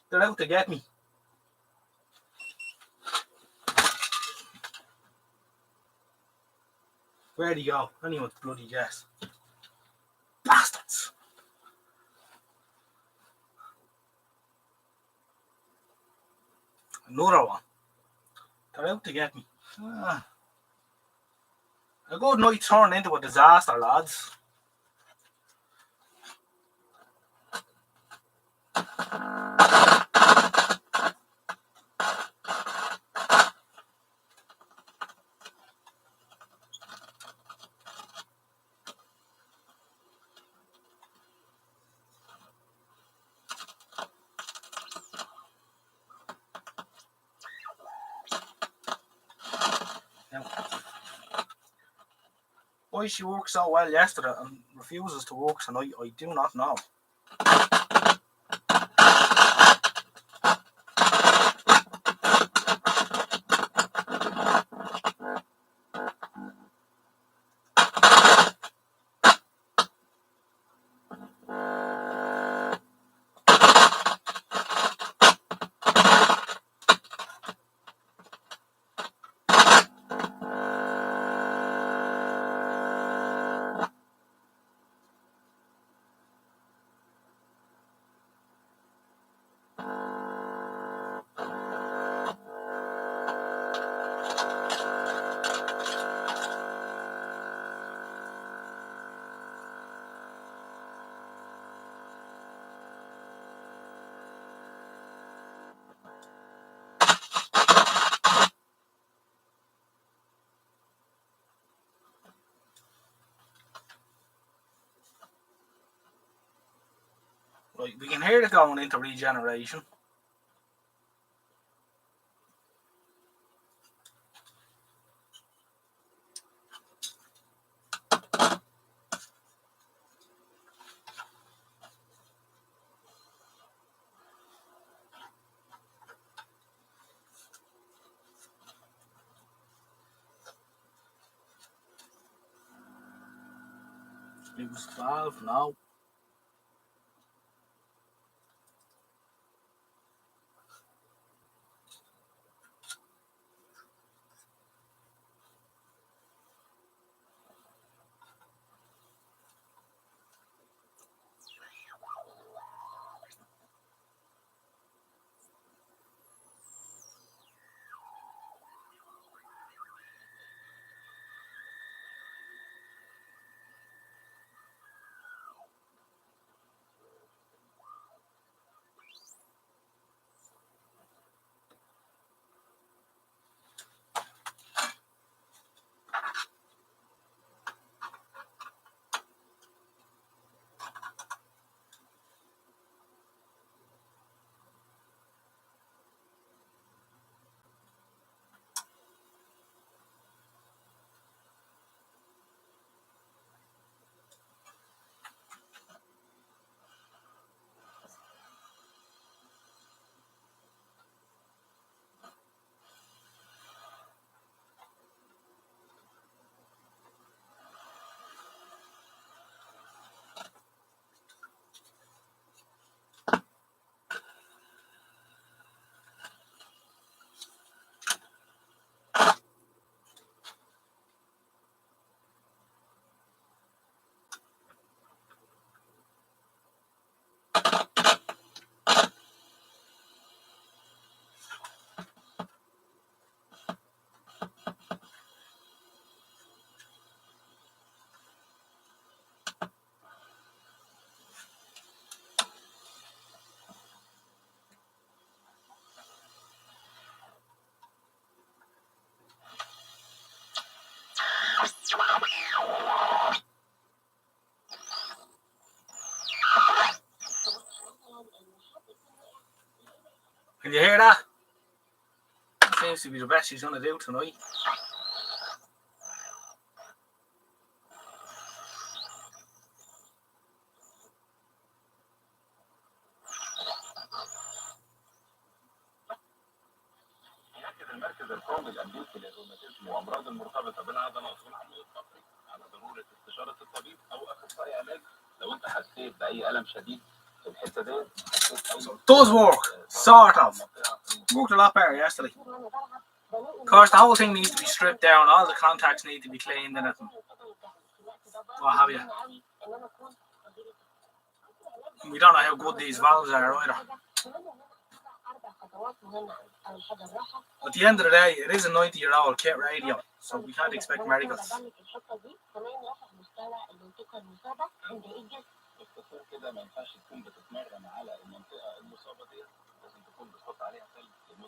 They're out to get me. Where'd he go? Anyone's bloody guess. Bastards. Another one. They're out to get me. A good night turned into a disaster, lads. Why she worked so well yesterday and refuses to work tonight, I do not know. Right, we can hear it going into regeneration. It was 12 now. Can you hear that? Seems to be the best she's going to do tonight. المركز القومي الامريكي للروماتيزم وامراض المرتبطه بالعضلات والعمود الفقري على ضروره استشاره الطبيب او اخصائي علاج لو انت حسيت باي الم شديد في الحته دي. It does work, sort of. Worked a lot better yesterday. Of course, the whole thing needs to be stripped down. All the contacts need to be cleaned in it. What have you? We don't know how good these valves are either. At the end of the day, it is a 90-year-old kit radio, so we can't expect miracles.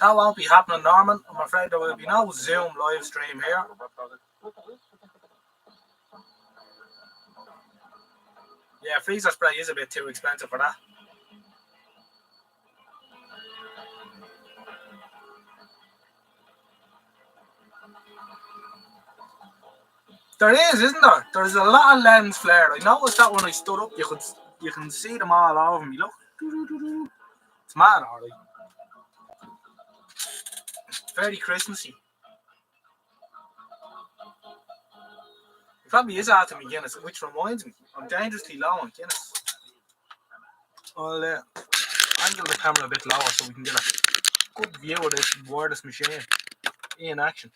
That won't be happening, Norman. I'm afraid there will be no Zoom live stream here. Yeah, freezer spray is a bit too expensive for that. There is, isn't there? There's a lot of lens flare. I noticed that when I stood up, you can see them all over me. Look, it's mad, alright. Very Christmassy. It probably is after me Guinness, which reminds me, I'm dangerously low on Guinness. I'll angle the camera a bit lower so we can get a good view of this wireless machine in action.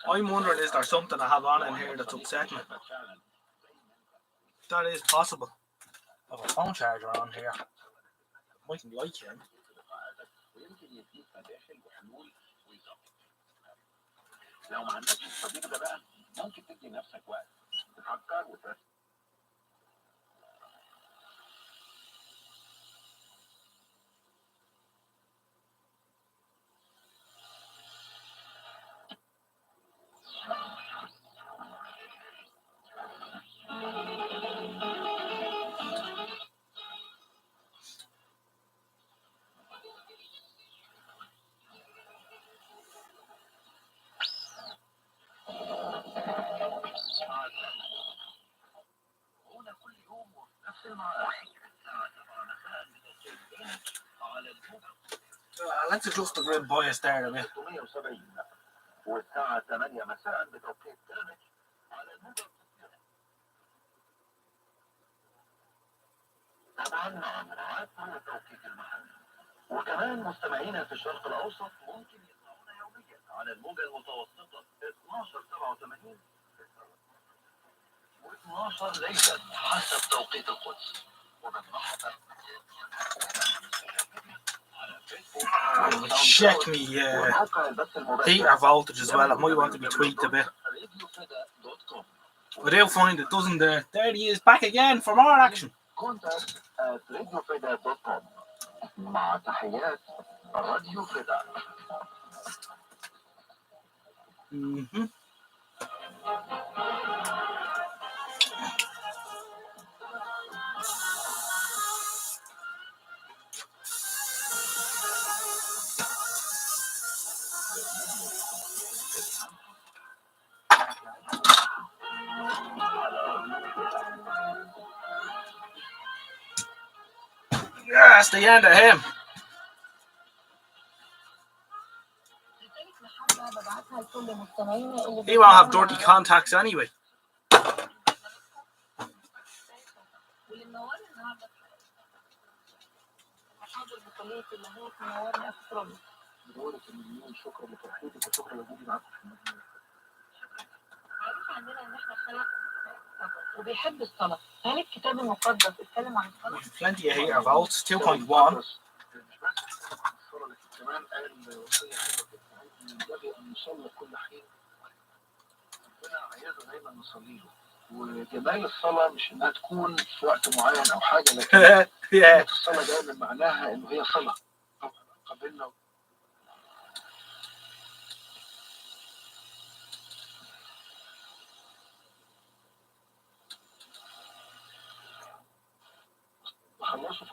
I'm wondering, is there something I have on in here that's upsetting me? That is possible. I have a phone charger on here. Mightn't like him. لو ما عندكش الصديق ده بقى ممكن تدي نفسك وقت تفكر وتركز. Let's adjust the grid bias there a bit. والساعة 8 مساء بتوقيت جرينتش على الموجة. طبعا مع مراعاة التوقيت المحلي. وكمان مستمعينا في الشرق الأوسط ممكن يسمعونا يوميا على الموجة المتوسطة 1287 و12 ليلا حسب توقيت القدس. وبالنهار Check me heater voltage as well. It might want to be tweaked a bit. I do find it doesn't. There he is back again for more action. مع تحيات راديو فدا. Yeah, that's the end of him. He won't have dirty contacts anyway. وبيحب الصلاة. هل الكتاب المقدس اتكلم عن الصلاة؟ Plenty of heater volts, 2.1. كمان قال وصية حلوة جدا، ينبغي أن نصلي كل حين. ربنا عايزنا دايما نصلي له، وجمال الصلاة مش إنها تكون في وقت معين أو حاجة، لكن Yeah. الصلاة دايما معناها إنه هي صلاة. قبلنا خلصوا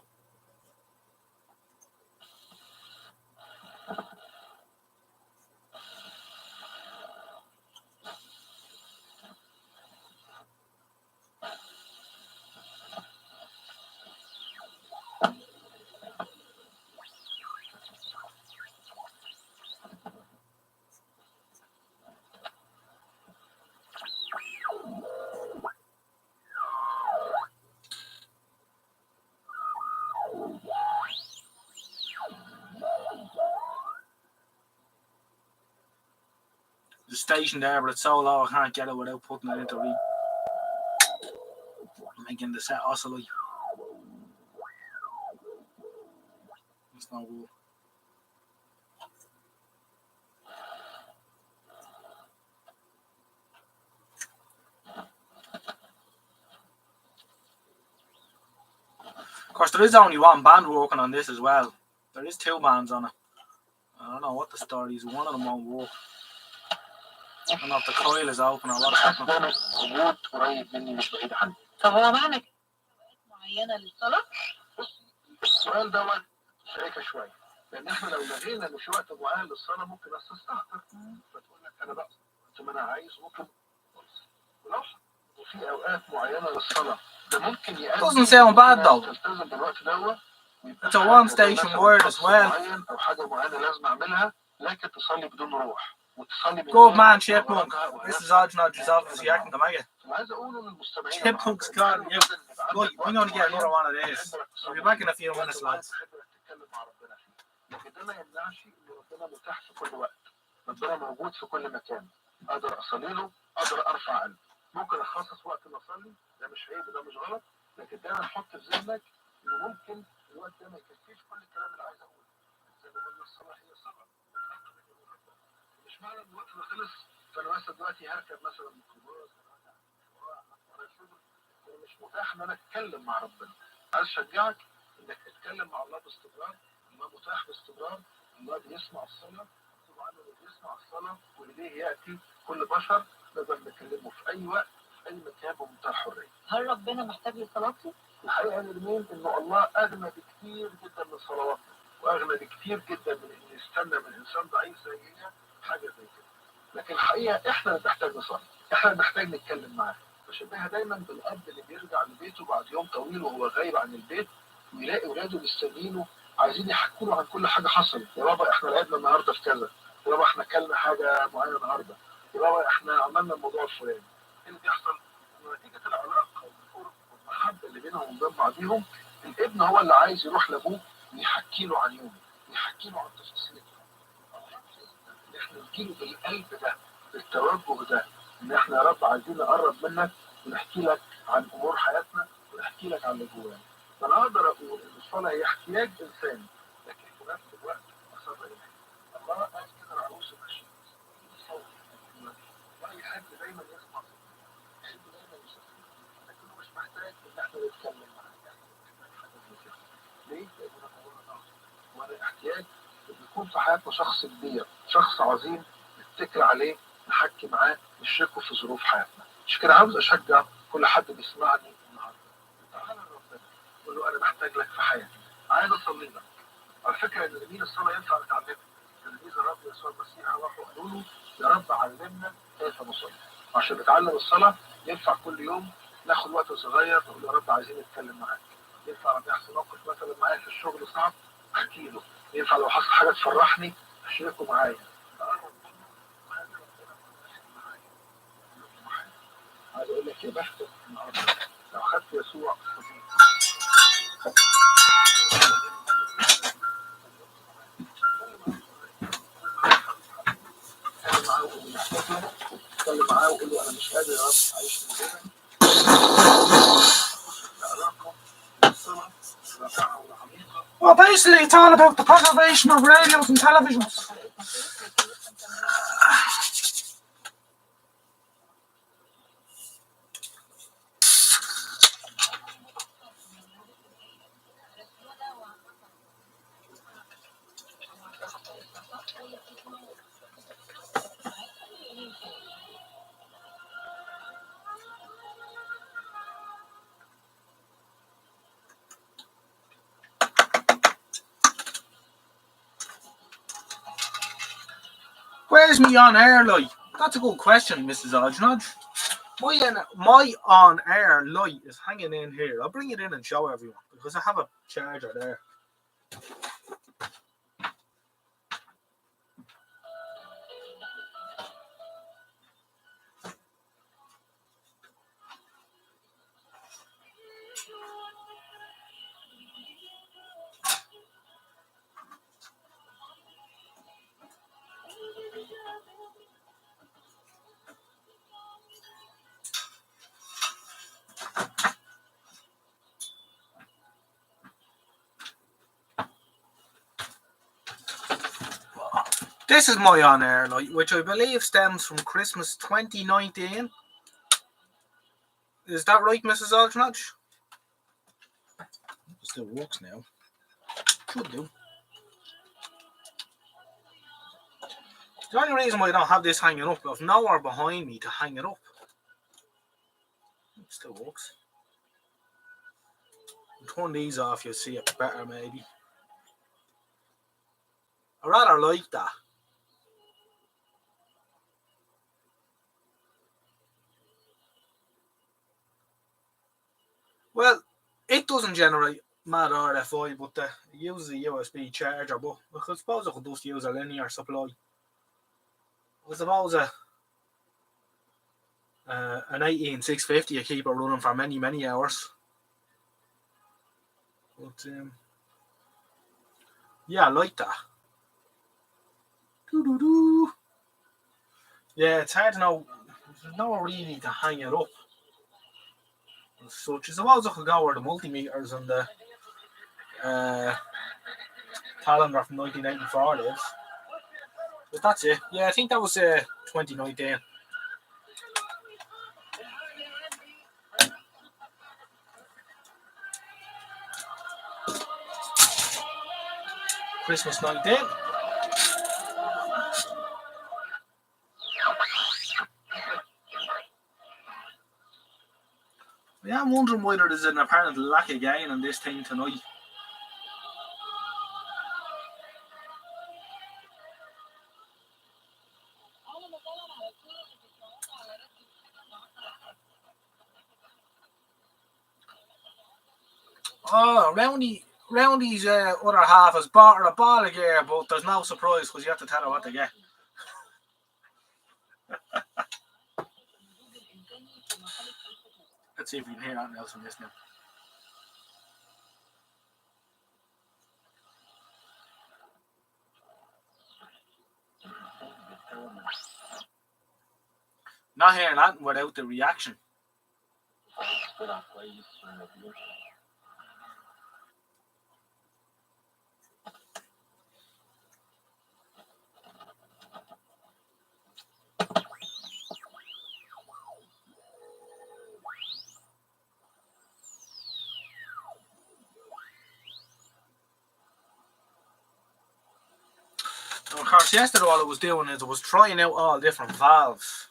The station there, but it's so low I can't get it without putting it into making the set oscillate. It's no good. Of course, there is only one band working on this as well. There is two bands on it. I don't know what the story is. One of them won't work. I don't know if the coil is open or what's happening. وجود قريب مني مش بعيد عني. طب هو معنى كده معينة للصلاة؟ السؤال دوت شائك شويه، لان احنا لو لغينا ان في وقت معين للصلاه ممكن الناس تستهتر، فتقول لك انا بقى وقت ما انا عايز ممكن ولو وفي اوقات معينه للصلاه ده ممكن يؤدي Doesn't sound bad though. تلتزم بالوقت دوت. It's a one station word as well. او حاجه معينه لازم اعملها، لكن تصلي بدون روح وتصلي Good man, Chipmunk. This is Odds Office yakking the mega. عايز اقوله للمستمعين Chipmunk's gone. Yeah. Right, I'm going to get another one of these. I'll be back in a few minutes, lads. لكن ده ما يمنعش ان ربنا متاح في كل وقت، ربنا موجود في كل مكان، اقدر اصلي له، اقدر ارفع قلبي، ممكن اخصص وقت اصلي، ده مش عيب وده مش غلط، لكن دايما حط في ذهنك انه ممكن الوقت ده ما يكفيش كل الكلام اللي عايز اقوله. زي ما قلنا الصلاه هي صلاه، مش معنى ان الوقت ده خلص فانا مثلا دلوقتي هركب مثلا ميكروباص ولا شغل مش متاح ان انا اتكلم مع ربنا. عايز اشجعك انك تتكلم مع الله باستمرار، الله متاح باستمرار، الله بيسمع الصلاه، طبعا اللي بيسمع الصلاه واليه ياتي كل بشر نقدر نكلمه في اي وقت في اي مكان بمنتهى الحريه. هل ربنا محتاج لصلاتي؟ الحقيقه يا نرمين انه الله اغنى بكثير جدا من صلواتنا، واغنى بكثير جدا من ان يستنى من انسان ضعيف زينا حاجه زي كده. لكن الحقيقه احنا اللي بنحتاج نصلي، احنا اللي بنحتاج نتكلم معاه. بشبهها دايما بالاب اللي بيرجع لبيته بعد يوم طويل وهو غايب عن البيت ويلاقي اولاده مستنيينه عايزين يحكوا له عن كل حاجه حصلت. يا بابا احنا لعبنا النهارده في كذا، يا بابا احنا اكلنا حاجه معينه النهارده، يا بابا احنا عملنا الموضوع الفلاني. ايه اللي بيحصل؟ نتيجه العلاقه والقرب والمحبه اللي بينهم وبين بعضهم، الابن هو اللي عايز يروح لابوه ويحكي له عن يومه، يحكي له عن تفاصيل احنا نجيله بالقلب ده، بالتوجه ده، ان احنا يا رب عايزين نقرب منك ونحكي لك عن امور حياتنا ونحكي لك عن اللي جوانا. فانا اقدر اقول ان الصلاه هي احتياج انساني، لكن في نفس الوقت مصر اليه. الله قال كده العروس المشي صوت واي حد دايما يسمع صوت، يحب دايما يشوف، لكنه مش محتاج ان احنا نتكلم معاه، محتاج حاجه زي كده. ليه؟ لاننا قولنا نعرف وانا احتياج يكون في حياتنا شخص كبير، شخص عظيم نتكل عليه، نحكي معاه، نشركه في ظروف حياتنا. مش كده عاوز اشجع كل حد بيسمعني النهارده، تعالى لربنا قول له انا محتاج لك في حياتي، عايز اصلي لك. على فكره ان جميل الصلاه ينفع نتعلمها. تلاميذ الرب يسوع المسيح راحوا قالوا له يا رب علمنا كيف نصلي. عشان نتعلم الصلاه ينفع كل يوم ناخد وقت صغير نقول يا رب عايزين نتكلم معاك. ينفع لما يحصل موقف مثلا معايا في الشغل صعب احكي له، ينفع لو حصل حاجه تفرحني اشركه معايا. عايز اقول لك يا بختك النهارده لو خدت يسوع الصديق اتكلم معاه وقول له انا مش قادر يا رب اعيش من غيرك. العلاقه الصلاه رائعه وعميقه Well, basically, it's all about the preservation of radios and televisions. Where's me on air light? That's a good question, Mrs. Odgenodge. My on air light is hanging in here. I'll bring it in and show everyone because I have a charger there. This is my on air light, which I believe stems from Christmas 2019. Is that right, Mrs. Odgenodge? It still works now. Should do. The only reason why I don't have this hanging up, I've nowhere behind me to hang it up. It still works. Turn these off, you'll see it better maybe. I rather like that. Well, it doesn't generate mad RFI, but it uses a USB charger. But I suppose I could just use a linear supply. I suppose an 18650 I keep it running for many hours. But yeah, I like that. Doo-doo-doo. Yeah, it's hard to know. There's no really to hang it up. So I suppose I could go where the multimeters and the calendar from 1994 lives. But that's it. Yeah, I think that was 2019. Christmas 19. Yeah, I'm wondering whether there's an apparent lack of gain on this thing tonight. Oh, Roundy's other half has bought her a ball of gear, but there's no surprise because you have to tell her what to get. Let's see if we can hear anything else from this now. Not hearing that without the reaction. Of course, yesterday all I was doing is I was trying out all different valves.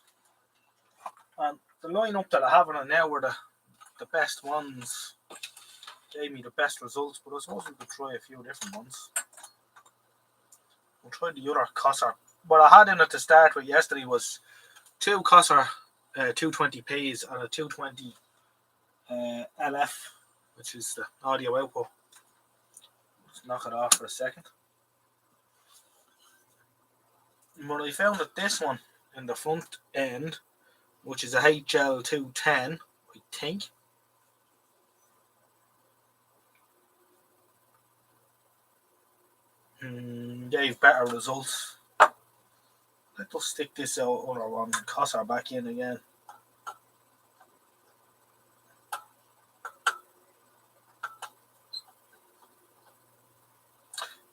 And the lineup that I have on it now were the best ones. Gave me the best results, but I suppose we could try a few different ones. We'll try the other Cosser. What I had in it to start with yesterday was two Cosser 220Ps and a 220 LF, which is the audio output. Let's knock it off for a second. But I found that this one in the front end, which is a HL210, I think. Gave better results. Let's just stick this other one, Cosser, back in again.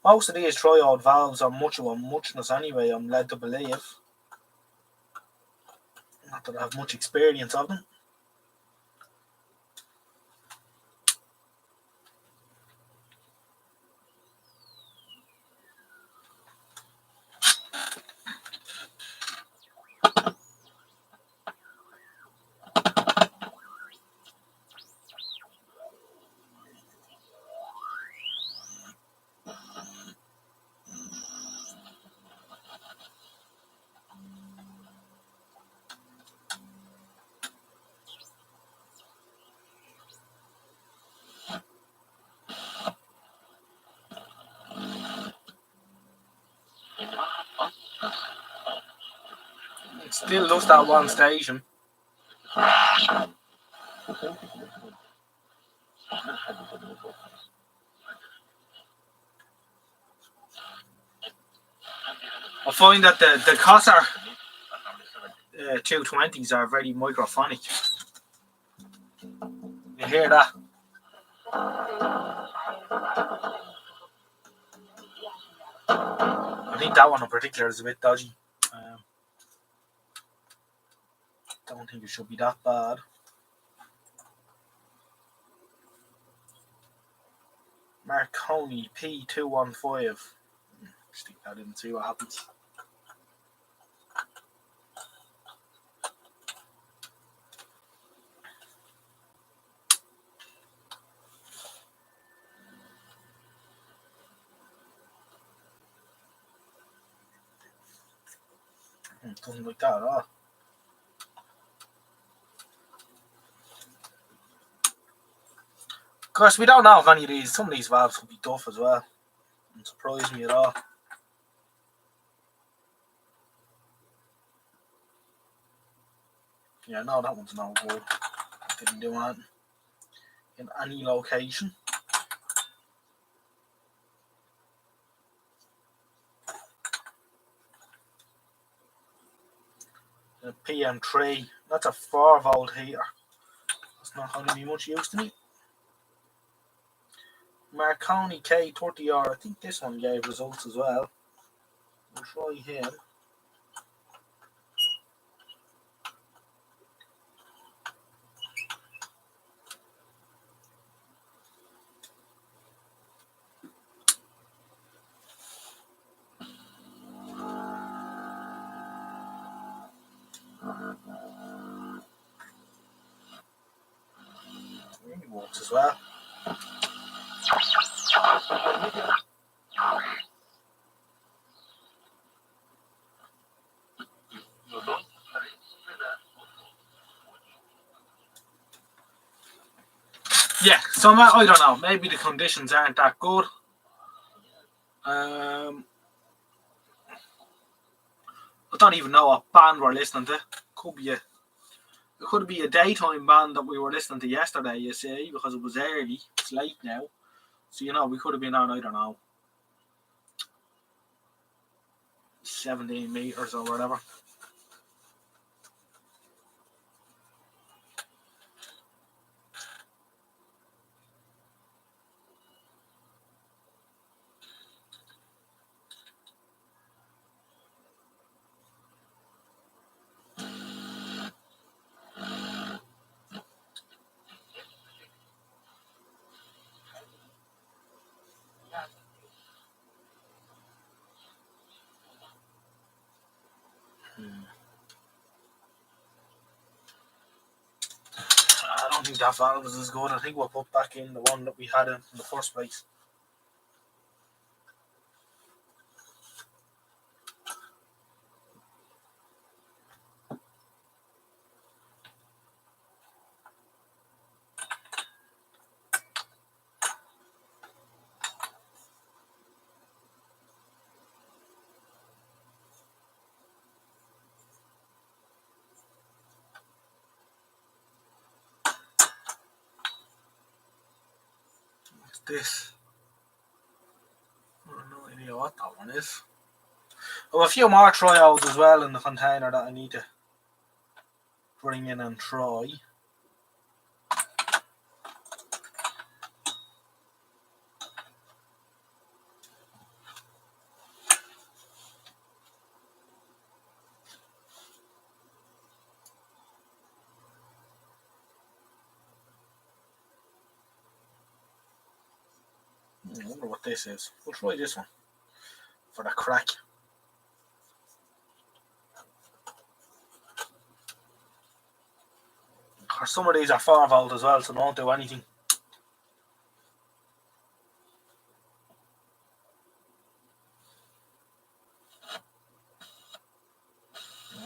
Most of these triode valves are much of a muchness anyway, I'm led to believe. Not that I have much experience of them. It still does that one station. I find that the Cossar 220s are very microphonic. You hear that? I think that one in particular is a bit dodgy. Don't think it should be that bad. Marconi P215. Stick that in and see what happens. Doesn't like that at all. Of course, we don't know if any of these, some of these valves could be tough as well. Doesn't surprise me at all. Yeah, no, that one's no good. Didn't do that in any location. The PM3, that's a 4-volt heater. That's not going to be much use to me. Marconi K30R, I think this one gave results as well. We'll try him. It works as well. Yeah, so I don't know. Maybe the conditions aren't that good. I don't even know what band we're listening to. It could be a daytime band that we were listening to yesterday, you see, because it was early. It's late now. So, we could have been on, I don't know, 17 meters or whatever. I don't think that valve is as good. I think we'll put back in the one that we had in the first place. What's this? I have no idea what that one is. I have a few more triodes as well in the container that I need to bring in and try. wonder what this is. We'll try this one for the crack. Some of these are 4 volt as well, so don't do anything.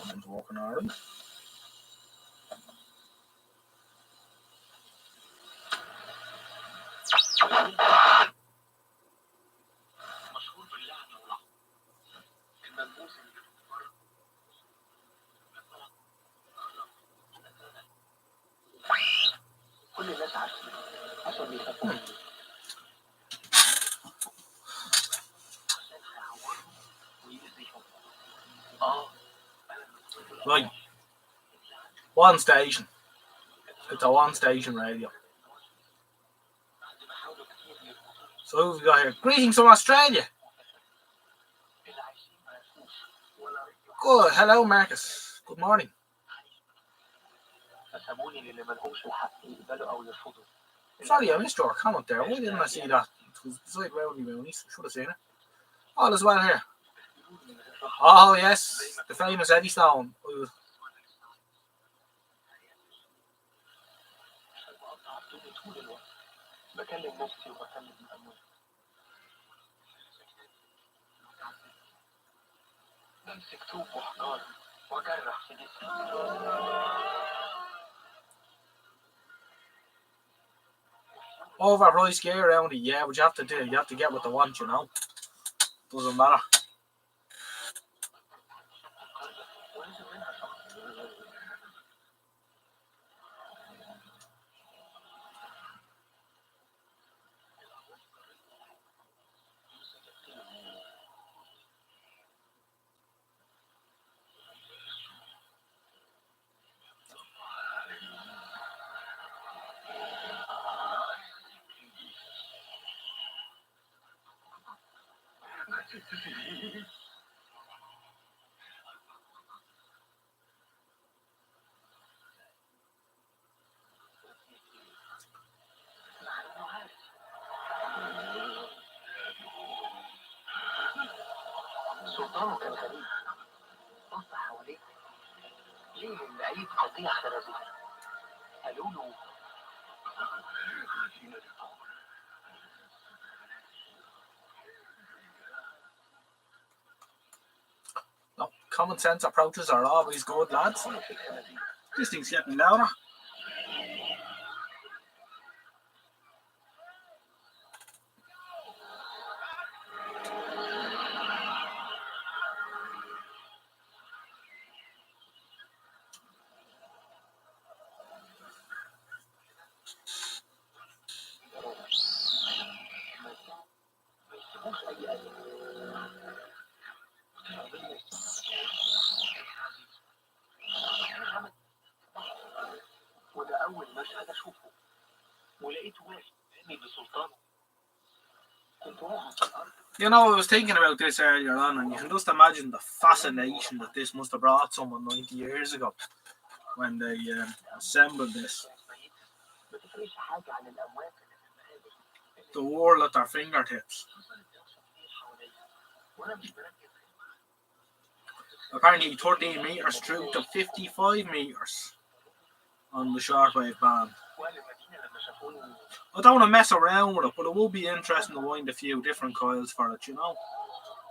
One's working alright. مشهور باللعنة والرحمة الملموس اللي كل الناس عارفين عشان بيخافوا مني عشان هيعورهم ويأذيهم. Right. One station. It's a one station radio. So who have we got here? Greetings from Australia. Good. Hello, Marcus. Good morning. Sorry, I missed your comment there. Why didn't I see that? It was beside Rowdy Mooney's. I should have seen it. All is well here. Oh, yes. The famous Eddie Stone. بكلم نفسي وبكلم أمي بمسك طوب وحجار وأجرح في جسمي. Overpriced gear around it, yeah, but you have to do. You have to get what they want, you know. Doesn't matter. سلطانه كان غريب بص حواليه ليه اللعيب قطيع خنازير قالوا له No, common sense approaches are always good, lads. This thing's getting louder. وده أول مشهد أشوفه ولقيته واقف قدامي بسلطانه كنت واقع في الأرض. You know, I was thinking about this earlier on, and you can just imagine the fascination that this must have brought someone 90 years ago when they assembled this. ما تفرقش حاجة عن الأموات The world at their fingertips. وأنا مش مركز. Apparently 13 meters through to 55 meters on the shortwave band. I don't want to mess around with it, but it will be interesting to wind a few different coils for it, you know.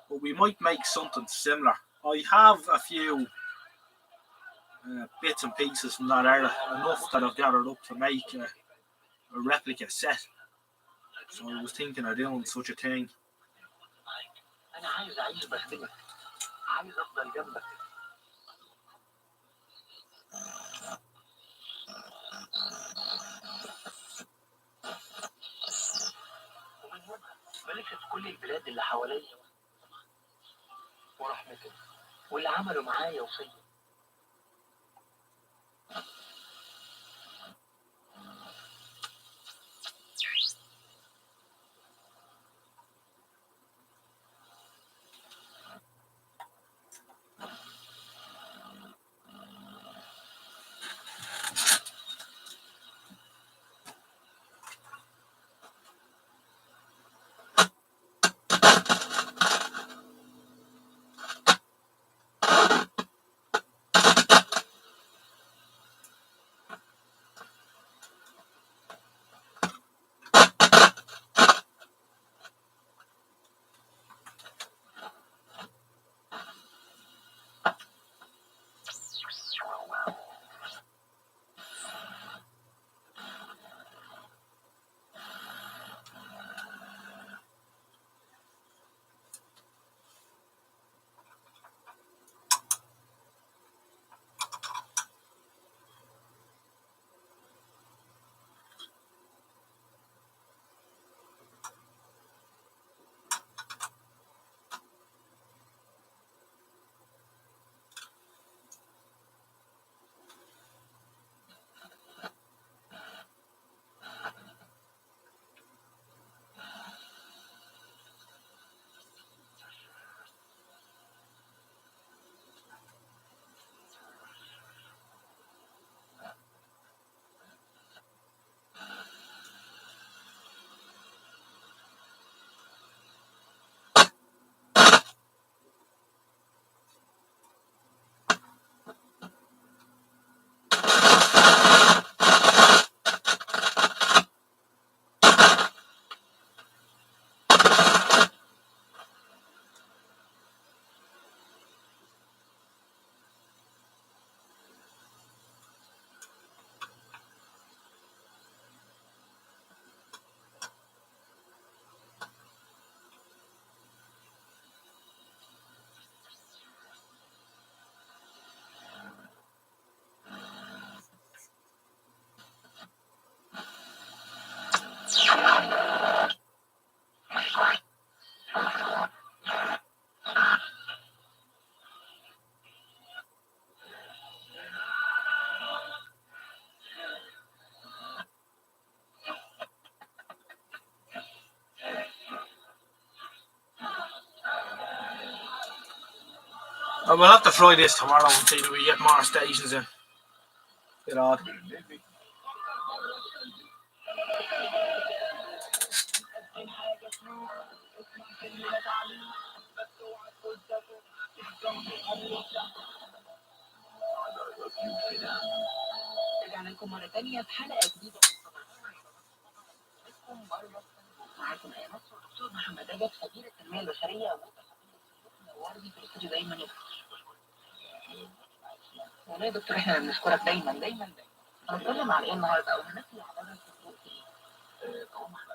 But we might make something similar. I have a few bits and pieces from that era, enough that I've gathered up to make a replica set. So I was thinking of doing such a thing. أنا عايز أعيش بخدمك عايز أفضل جنبك. ومن يومها بلف في كل البلاد اللي حواليا ورحمتك واللي عملوا معايا وفيا. We'll have to try this tomorrow and see if we get more stations in. Bit odd. رجعنا لكم مرة تانية في حلقة جديدة معاكم يا مصر والدكتور محمد رجب خبير التنمية البشرية ووردي في الاستوديو دايما يفكر. والله يا دكتور احنا بنشكرك دايما دايما دايما. هنتكلم على ايه النهارده او هنحكي على درس السوق ايه؟ طالما احنا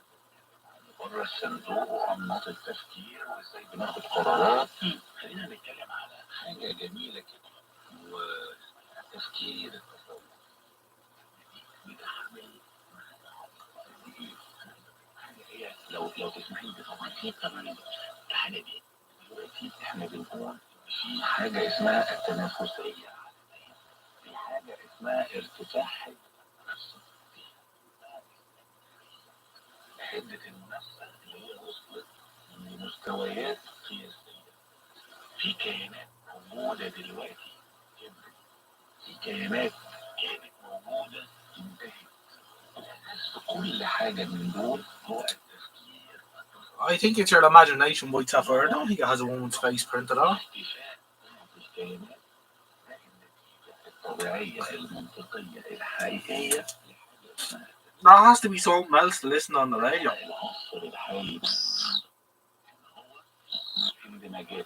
بره الصندوق وانماط التفكير وازاي بناخد قرارات، خلينا نتكلم على حاجه جميله كده وتفكير التصور بتحمل حاجه هي لو تسمحي لي طبعا اكيد طبعا الحاجه دي دلوقتي احنا بنقول في حاجه اسمها التنافسيه، في حاجه اسمها ارتفاع النفس، حدة المنافسة اللي هي وصلت لمستويات قياسية. في كيانات موجودة دلوقتي كبرت، في كيانات كانت موجودة انتهت. الأساس في كل حاجة من دول هو التفكير. I think it's your imagination might suffer. I don't think it has a woman's face printed on it. اختفاء الكيانات ده النتيجة الطبيعية المنطقية الحقيقية. There has to be something else to listen on the radio. العنصر الحالي هو اندماجات.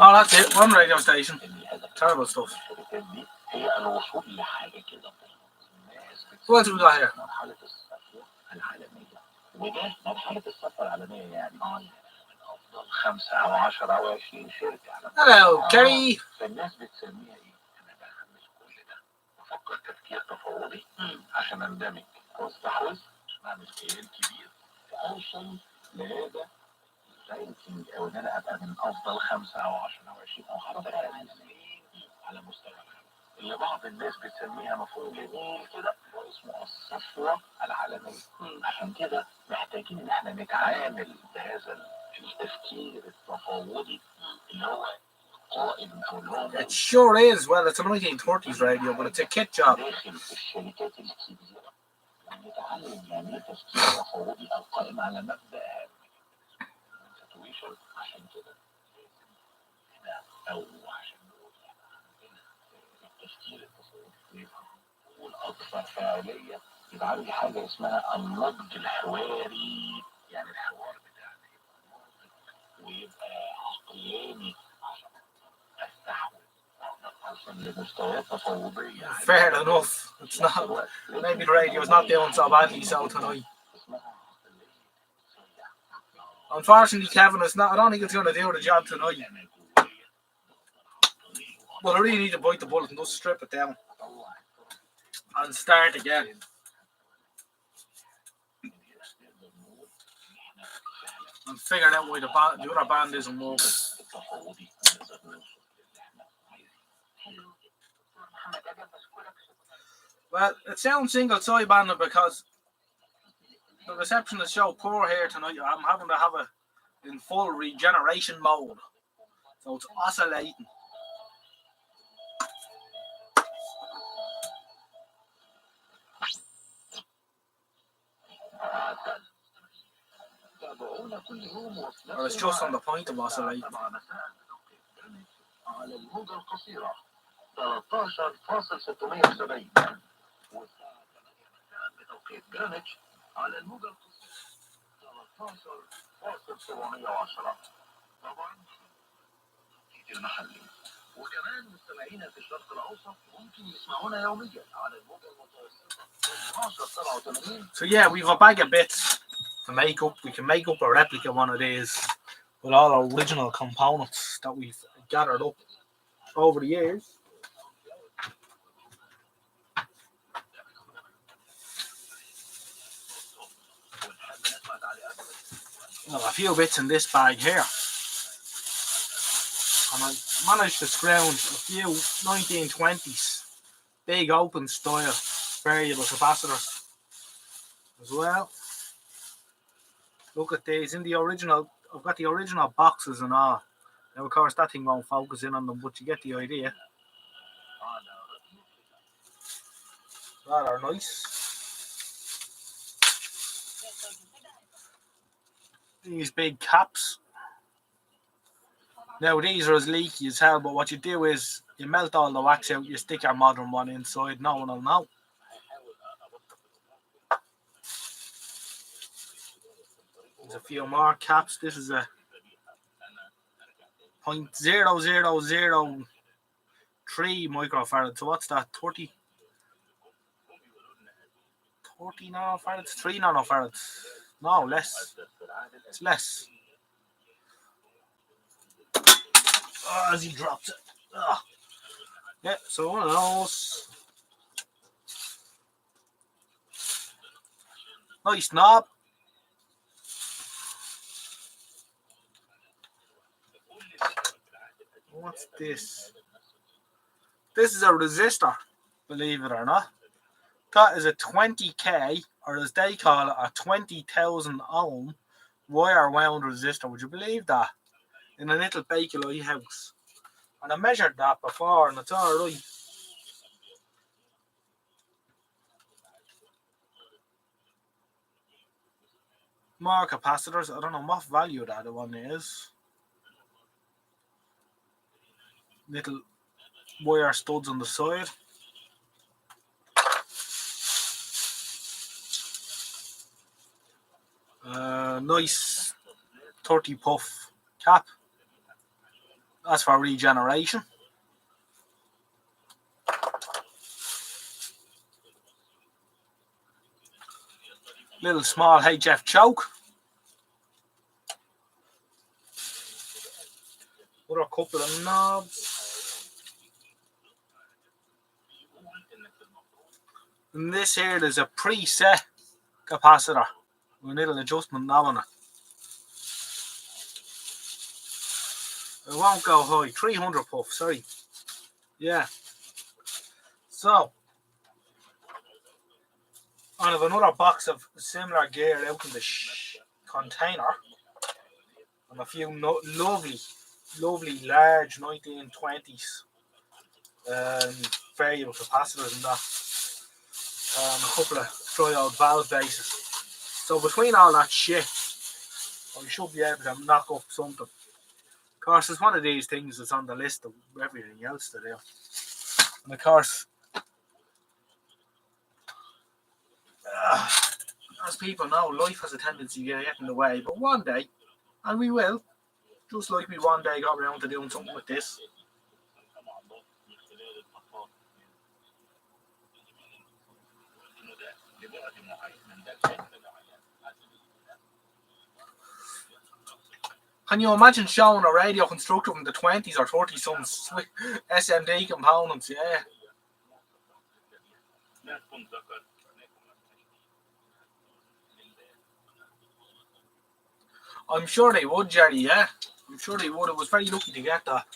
Oh, that's it. One radio station. Terrible stuff. هي الوصول لحاجه كده. What else we got here? مرحله الصفوه العالميه، وده مرحله الصفوه العالميه يعني من افضل 5 او 10 او 20 شركه على Hello, Kerry. فالناس بتسميها ايه؟ انا بحمل كل ده بفكر تفكير تفاوضي عشان اندمج واستحوذ اعمل كيان كبير اوصل لهذا رانكينج او ان انا ابقى من افضل 5 او 10 او 20 او حتى 30 على مستوى العالم، اللي بعض الناس بتسميها مفهوم جميل كده اسمه الصفوه العالميه. عشان كده محتاجين ان احنا نتعامل بهذا التفكير التفاوضي اللي هو قائم او اللي هو It sure is. Well, it's a 1930s radio, but it's a kit job. داخل الشركات الكبيره ونتعلم يعني تفكير تفاوضي او قائم على مبدا عشان كده او عشان نقول عندنا التفكير التصوفي والاكثر فعاليه يبقى عندي حاجه اسمها النضج الحواري، يعني الحوار بتاعنا يبقى ناضج ويبقى عقلاني لمستويات تفاوضية Fair enough. It's not. Maybe the radio's not doing so badly so tonight. Unfortunately, Kevin, it's not. I don't think it's going to do the job tonight. But I really need to bite the bullet and just strip it down and start again. And figure out why the other band isn't working. Well, it sounds single sidebanded because the reception is so poor here tonight. I'm having to have it in full regeneration mode. So it's oscillating. Or it's just on the point of oscillating. على الموجة القصيرة 13.670 والساعة 8 بتوقيت جرينتش على الموجة القصيرة 13.710 طبعا توقيت المحلي. وكمان مستمعينا في الشرق الأوسط ممكن يسمعونا يوميا على الموجة المتوسطة 12.87. So yeah, we've a bag of bits to make up. We can make up a replica one of these with all our original components that we've gathered up over the years. Well, a few bits in this bag here. And I managed to scrounge a few 1920s big open style variable capacitors as well. Look at these in the original. I've got the original boxes and all. Now, of course, that thing won't focus in on them, but you get the idea. That are nice. These big caps. Now, these are as leaky as hell, but what you do is you melt all the wax out, you stick your modern one inside, no one will know. There's a few more caps. This is a 0.0003 microfarad. So what's that? 30 nanofarads? 3 nanofarads? No, less. It's less. Oh, as he drops it. Oh. Yeah, so one of those. Nice knob. What's this? This is a resistor, believe it or not. That is a 20k, or as they call it, a 20,000 ohm wire wound resistor. Would you believe that? In a little bakelite house. And I measured that before and it's alright. More capacitors. I don't know what value that one is. Little wire studs on the side. Nice 30 puff cap. That's for regeneration. Little small HF choke. Another couple of knobs. And this here, there's a preset capacitor with a little adjustment knob on it. It won't go high. 300 puff, sorry. Yeah. So, I have another box of similar gear out in the container. And a few lovely large 1920s variable capacitors and that. A couple of triode valve bases. So between all that shit, I should be able to knock up something. Of course, it's one of these things that's on the list of everything else to do. And of course, as people know, life has a tendency to get in the way. But one day, and we will, just like we one day got around to doing something with this. Can you imagine showing a radio constructed from the 20s or 30s some SMD components? Yeah. ما تكون ذكر ما يكون I'm sure they would, Jerry, yeah. I'm sure they would. I was very lucky to get that.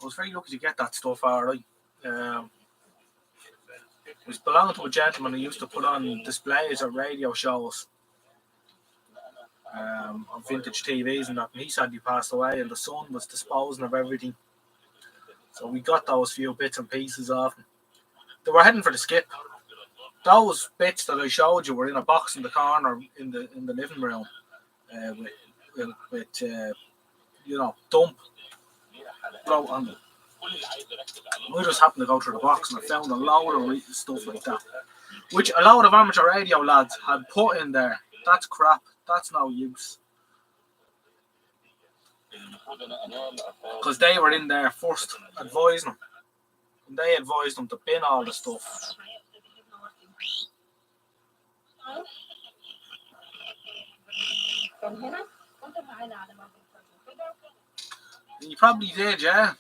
I was very lucky to get that stuff, alright. It was belonging to a gentleman who used to put on displays at radio shows on vintage TVs and that. And he sadly passed away, and the son was disposing of everything. So we got those few bits and pieces of them. They were heading for the skip. Those bits that I showed you were in a box in the corner in the living room with dump float on them. I just happened to go through the box and I found a load of stuff like that, which a load of amateur radio lads had put in there. That's crap. That's no use. Because they were in there first advising them. And they advised them to bin all the stuff. You probably did, yeah.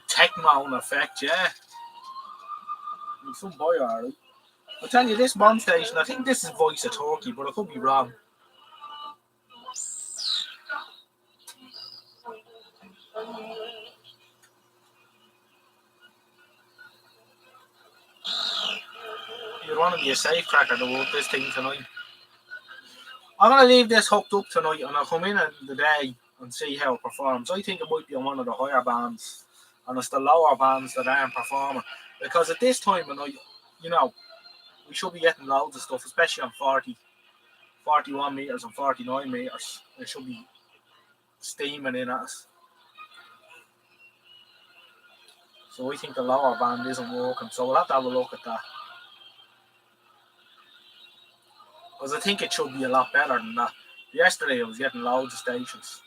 Techno effect, yeah. Some boy, alright. I'll tell you, this bomb station, I think this is Voice of Turkey, but I could be wrong. You'd want to be a safe cracker to work this thing tonight. I'm going to leave this hooked up tonight and I'll come in the day and see how it performs. I think it might be on one of the higher bands. And it's the lower bands that aren't performing. Because at this time of night, we should be getting loads of stuff, especially on 40, 41 metres and 49 metres. It should be steaming in at us. So I think the lower band isn't working. So we'll have to have a look at that. Because I think it should be a lot better than that. Yesterday I was getting loads of stations.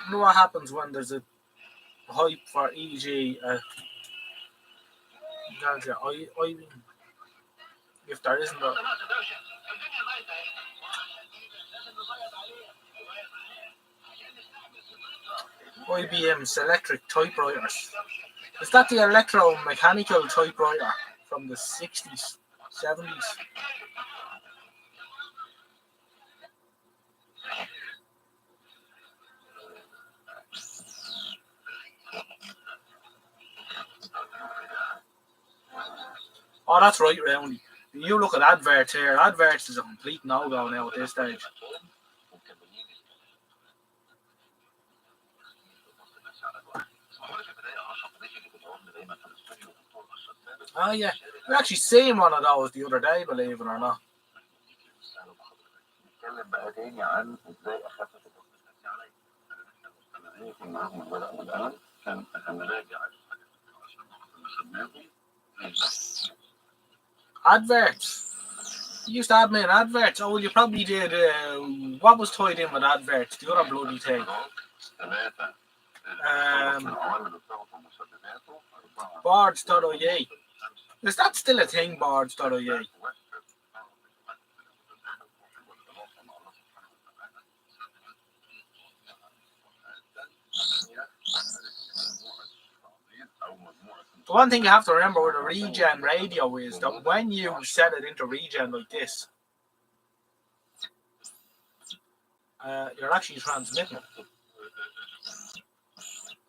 You know what happens when there's a hype for e.g. If there isn't a IBM's electric typewriters. Is that the electromechanical typewriter from the 60s, 70s? Oh, that's right, Roundy. You look at adverts here. Adverts is a complete no-go now at this stage. Oh, yeah. We actually seen one of those the other day, believe it or not. Adverts. You used to admin adverts. Oh, well, you probably did. What was tied in with adverts? The other bloody thing. Boards.ie. Is that still a thing, boards.ie? The one thing you have to remember with a regen radio is that when you set it into regen like this, you're actually transmitting.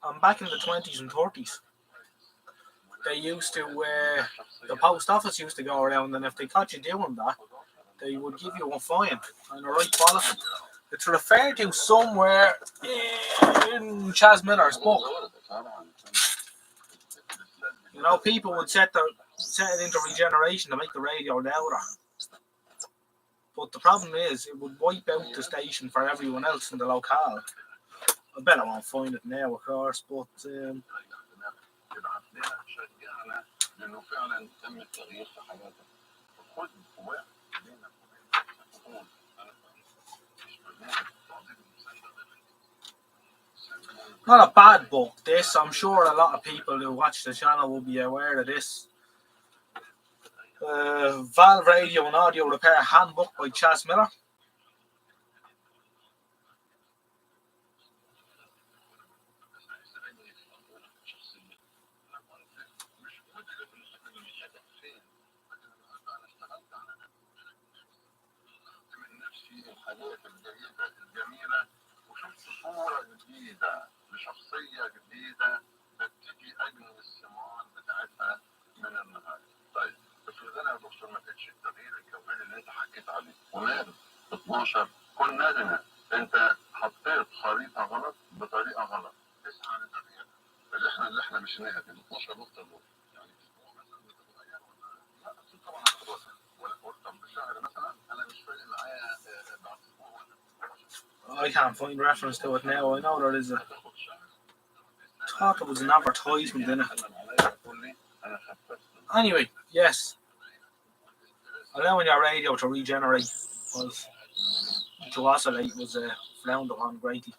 And back in the 20s and 30s, they used to, the post office used to go around, and if they caught you doing that, they would give you a fine and a right quality. It's referred to somewhere in Chas Miller's book. You know, people would set it into regeneration to make the radio louder. But the problem is, it would wipe out the station for everyone else in the locale. I bet I won't find it now, of course, but not a bad book, this. I'm sure a lot of people who watch the channel will be aware of this. Valve Radio and Audio Repair Handbook by Chas Miller. لشخصية جديدة بتجي أجمل الثمار بتاعتها من النهاية. طيب افرض أنا يا دكتور ما لقيتش التغيير الجوهري اللي أنت حكيت عليه، ونادم 12 كل نادم أنت حطيت خريطة غلط بطريقة غلط، اسعى لتغييرها. اللي احنا مشيناها في 12 نقطة دول، يعني أسبوع مثلا بتتغير ولا لا؟ أكيد طبعا هتاخد وقت. طب بشهر مثلا أنا مش فارق معايا بعد أسبوع ولا. I can't find reference to it now. I know there is a. I thought there was an advertisement in it. Anyway, yes. Allowing your radio to regenerate to oscillate was frowned upon greatly.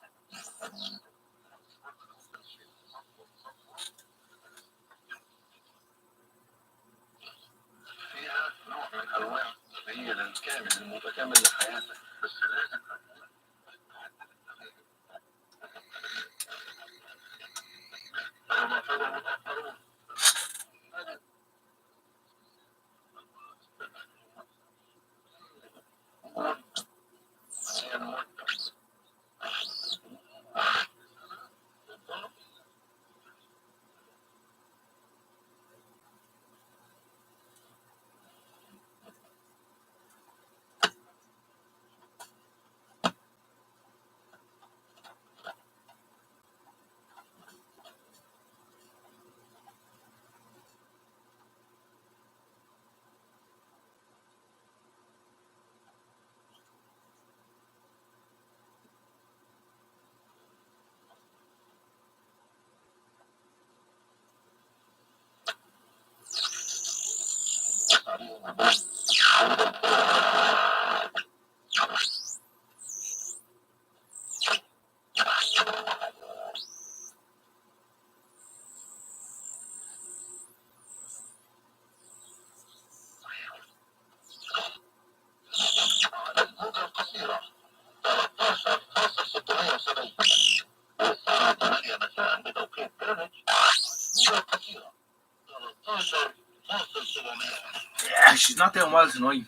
Yeah, she's not doing well tonight.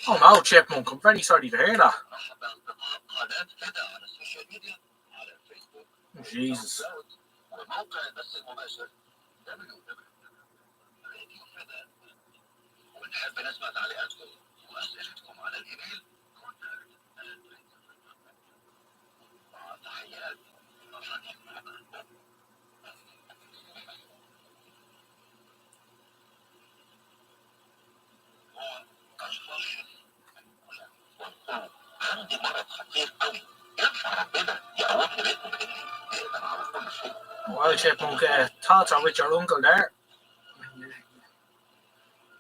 Oh no, Chipmunk, I'm very sorry to hear that. Jesus. Well, Chipmunk, thoughts are with your uncle there.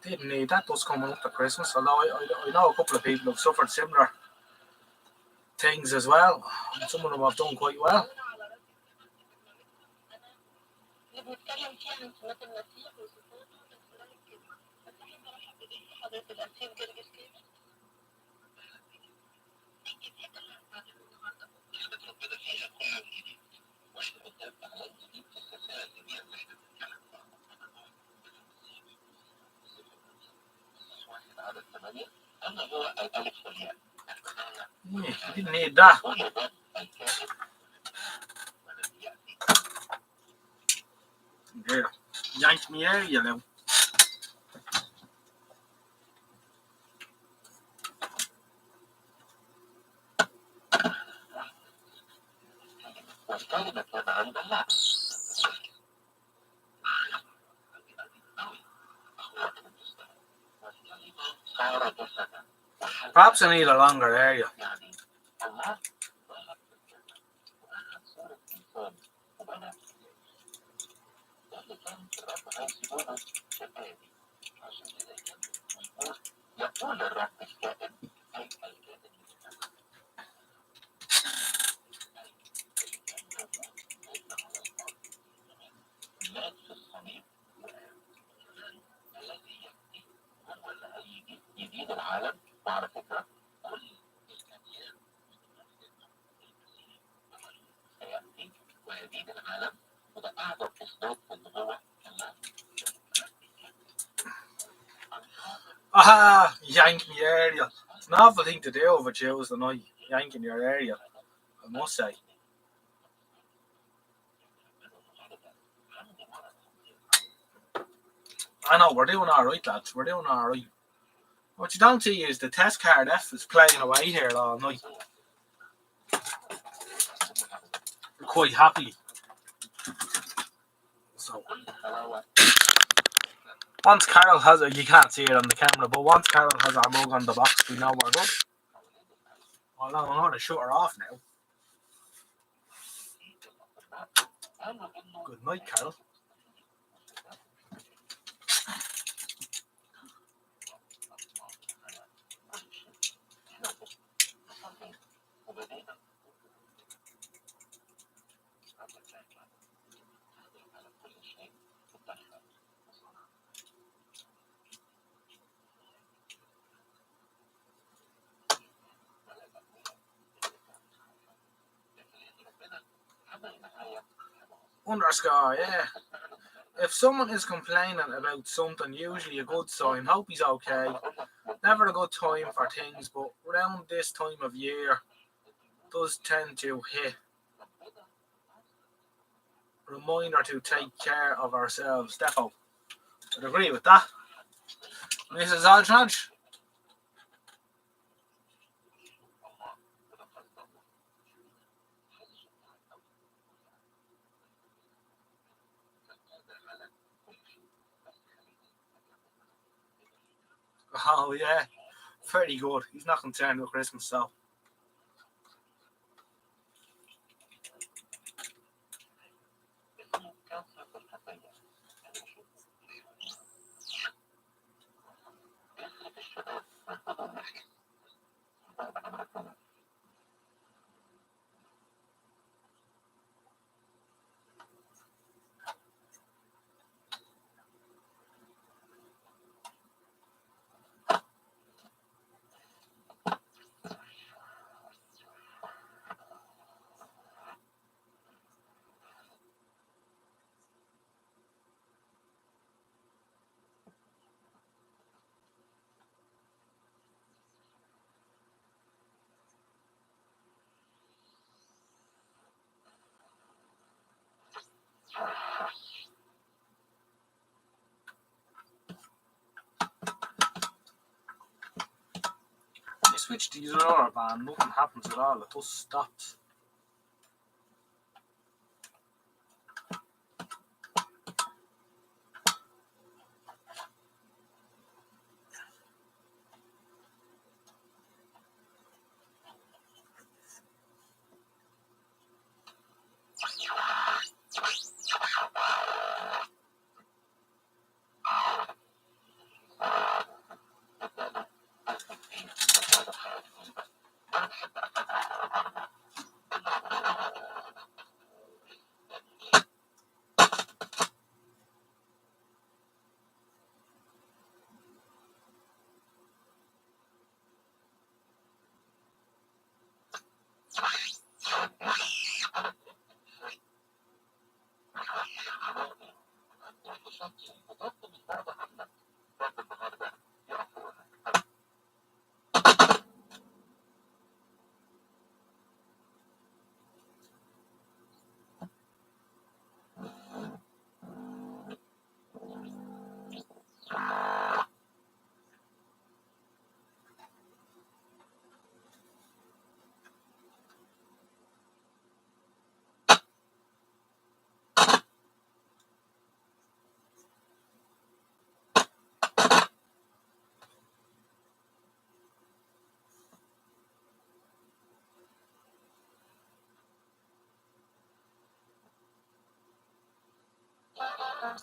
Didn't need that. Does coming up to Christmas. Although I know a couple of people have suffered similar things as well. And some of them have done quite well. حضرة الأنسيب جرجس كيف؟ عدد 8 أما هو الألف والياء. You didn't need that. There. Yanked me area now. والكلمة كان عند الله. صار جسدا. Perhaps I need a longer area. يعني الله وأخذ صورة إنسان وبنى. ده اللي كان الرب عايز يقوله في الآية دي. عشان كده يقول الرب الكائن أي الكائن مات في الصليب الذي يأتي هو اللي هيجي يدين العالم. وعلى فكرة كل الأديان هيأتي ويدين العالم وده أعظم إثبات إن هو الله. Ah, yanked me area. It's an awful thing to do over Tuesday night, yanking your area, I must say. I know, we're doing alright, lads. We're doing alright. What you don't see is the test card F is playing away here all night. Quite happily. So, once Carol has it, you can't see it on the camera, but once Carol has our mug on the box, we know we're good. Well, no, I'm going to shut her off now. Good night, Carol. Underscore, yeah. If someone is complaining about something, usually a good sign. Hope he's okay. Never a good time for things, but around this time of year does tend to hit. Reminder to take care of ourselves. Defo. I'd agree with that. Mrs. Aldridge? Oh, yeah. Very good. He's not concerned with Christmas, so. You switch to your other band, nothing happens at all. It just stops. Oh,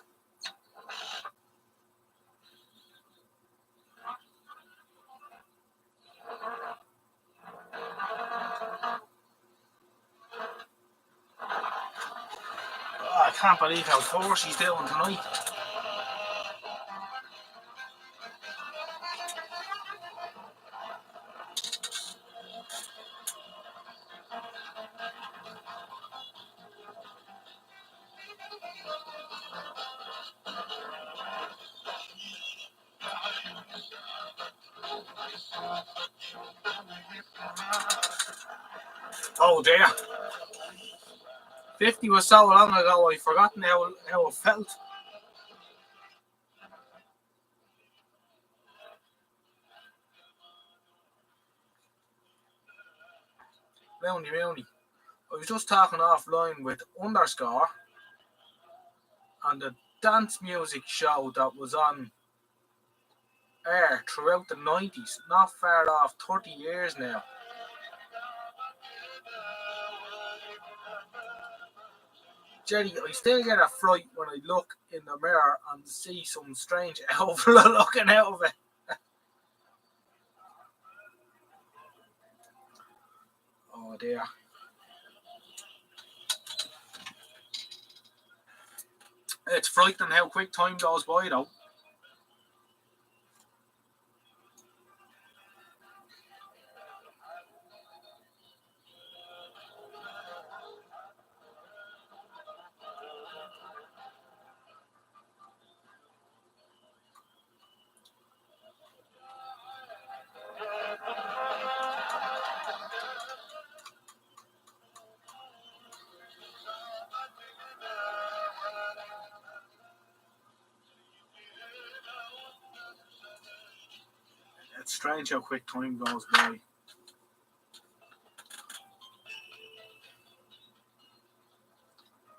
I can't believe how poor she's doing tonight. Oh dear. 50 was so long ago, I've forgotten how it felt. Roundy. I was just talking offline with Underscore on the dance music show that was on air throughout the 90s, not far off 30 years now. Jerry, I still get a fright when I look in the mirror and see some strange elf looking out of it. Oh dear. It's frightening how quick time goes by though. It's strange how quick time goes by.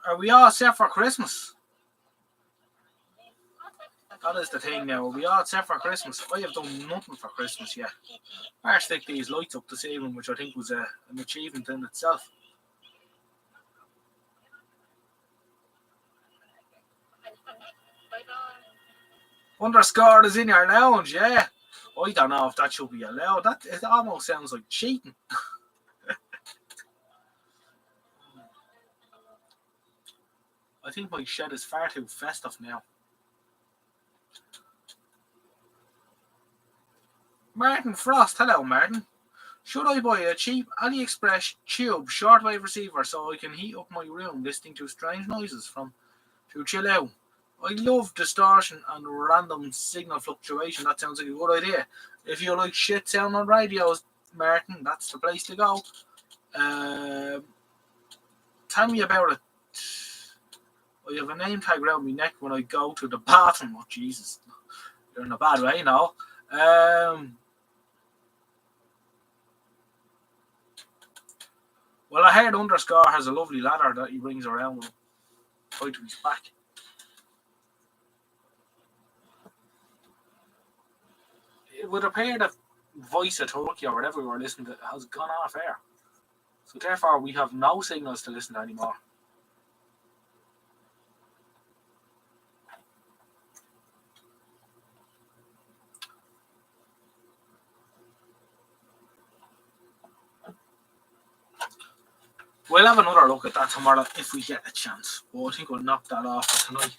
Are we all set for Christmas? That is the thing now. Are we all set for Christmas? I have done nothing for Christmas yet. I stick these lights up this evening, which I think was an achievement in itself. Underscore is in your lounge, yeah. I don't know if that should be allowed. That it almost sounds like cheating. I think my shed is far too festive now. Martin Frost, hello Martin. Should I buy a cheap AliExpress tube shortwave receiver so I can heat up my room listening to strange noises to chill out? I love distortion and random signal fluctuation. That sounds like a good idea. If you like shit sound on radios, Martin, that's the place to go. Tell me about it. I have a name tag around my neck when I go to the bathroom. Oh, Jesus. You're in a bad way now. Well, I heard Underscore has a lovely ladder that he brings around with him. Right to his back. It would appear that Voice of Turkey or whatever we were listening to has gone off air. So therefore we have no signals to listen to anymore. We'll have another look at that tomorrow if we get a chance. But I think we'll knock that off for tonight.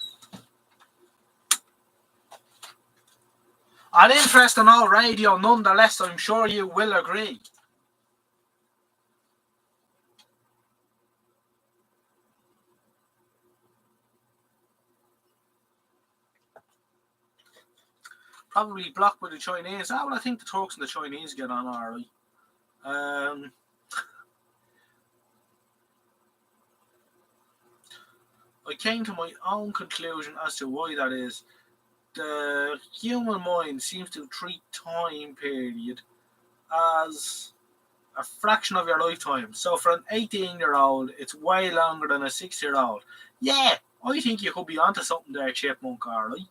An interesting old radio nonetheless, I'm sure you will agree. Probably blocked by the Chinese. Well, I think the Turks and the Chinese get on alright. I came to my own conclusion as to why that is. The human mind seems to treat time period as a fraction of your lifetime. So for an 18-year-old, it's way longer than a 6-year-old. Yeah, I think you could be onto something there, Chipmunk, alright?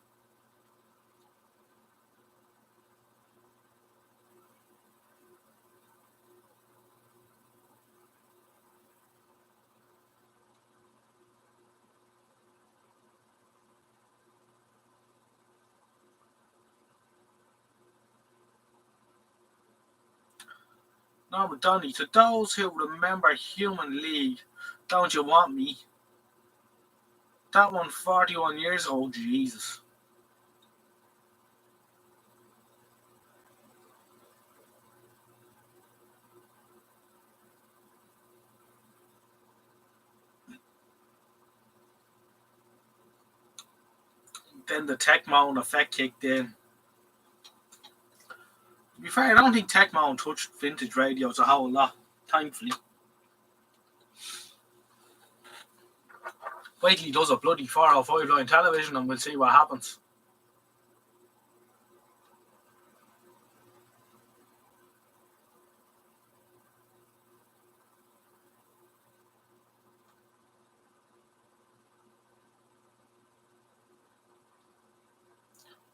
Norma Dundee, to those who remember Human League, Don't You Want Me? That one 41 years old, Jesus. Then the Tecmo effect kicked in. To be fair, I don't think Tecmo touched vintage radios a whole lot, thankfully. Wait till he does a bloody 405 line television and we'll see what happens.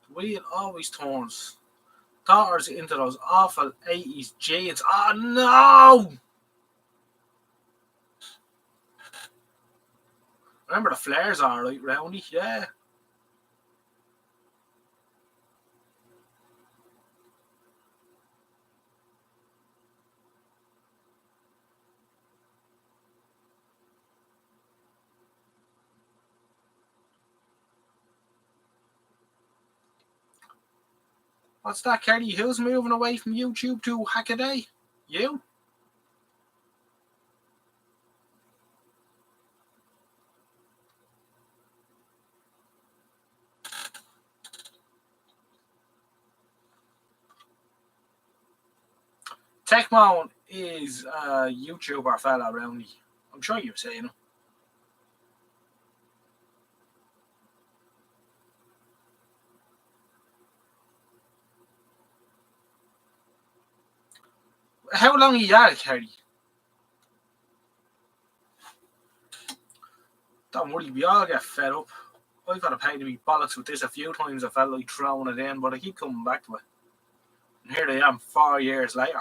The wheel always turns. Daughters into those awful 80s jeans. Oh no! Remember the flares, alright, Roundy? Yeah. What's that, Kerry? Who's moving away from YouTube to Hackaday? You? Techmon is a YouTuber fella, Roundy. I'm sure you've seen him. How long are you at it, Kerry? Don't worry, we all get fed up. I've got a pain to be bollocks with this a few times. I felt like throwing it in, but I keep coming back to it. And here I am 4 years later.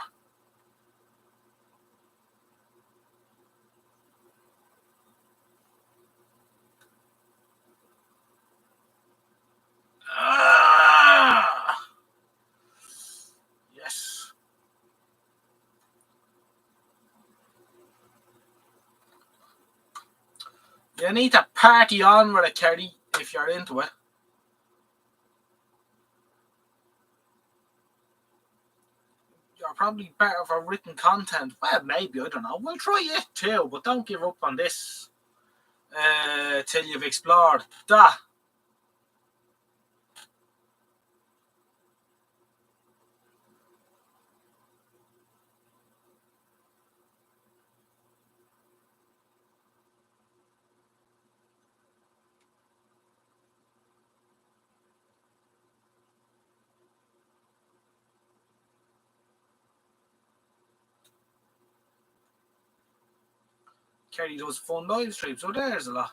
Yes. You need to party on with it, Kerry, if you're into it. You're probably better for written content. Well, maybe, I don't know. We'll try it too, but don't give up on this till you've explored that. Kerry does fun live streams, so there's a lot.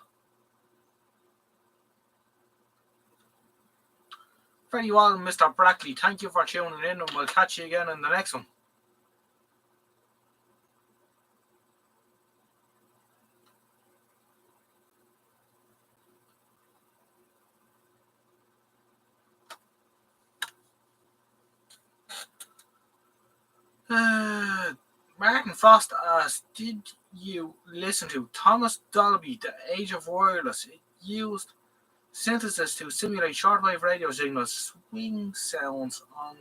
Very well, Mr. Brackley. Thank you for tuning in, and we'll catch you again in the next one. Martin Frost asked, did you listen to Thomas Dolby, The Age of Wireless? It used synthesis to simulate shortwave radio signals, swing sounds on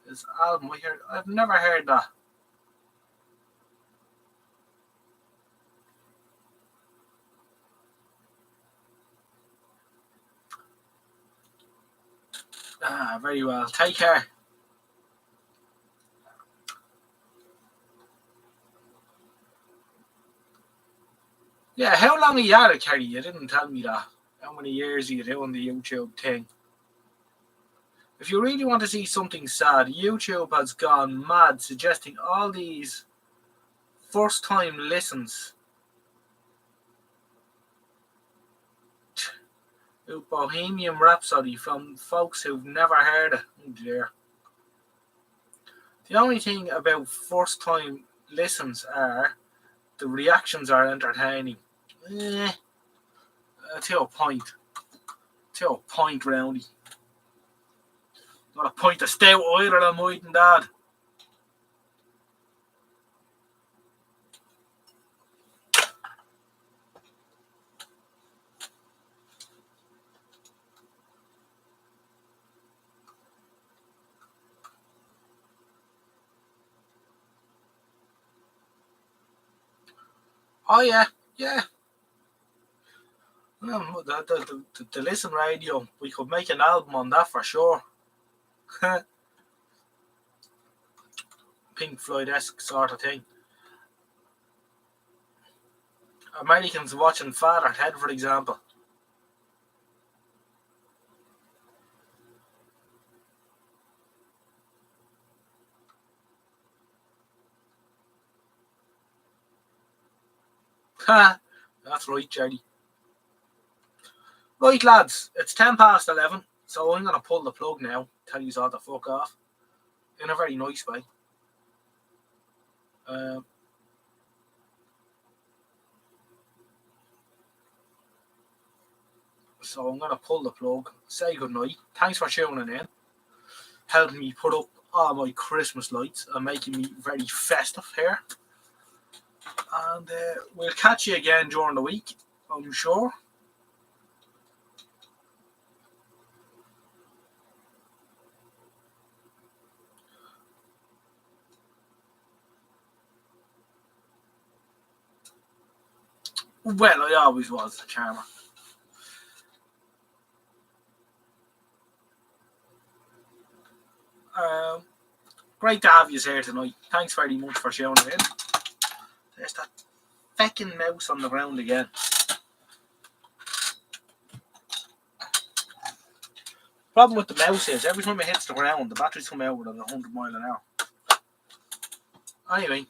his album. I've never heard that. Very well. Take care. Yeah, how long are you at it, Kerry? You didn't tell me that. How many years are you doing the YouTube thing? If you really want to see something sad, YouTube has gone mad, suggesting all these first-time listens to Bohemian Rhapsody from folks who've never heard it. Oh dear. The only thing about first-time listens are the reactions are entertaining. To a point. To a point, Roundy. Not a pint of stout either, I'm waiting, Dad. Oh yeah, yeah. The Listen Radio, we could make an album on that for sure. Pink Floyd-esque sort of thing. Americans watching Father Ted, for example. Ha! That's right, Jerry. Right, lads, it's 11:10, so I'm going to pull the plug now. Tell you all to fuck off. In a very nice way. So I'm going to pull the plug, say goodnight. Thanks for tuning in. Helping me put up all my Christmas lights and making me very festive here. And we'll catch you again during the week, I'm sure. Well, I always was a charmer. Great to have you here tonight. Thanks very much for tuning in. There's that feckin' mouse on the ground again. Problem with the mouse is every time it hits the ground, the batteries come out at 100 miles an hour. Anyway.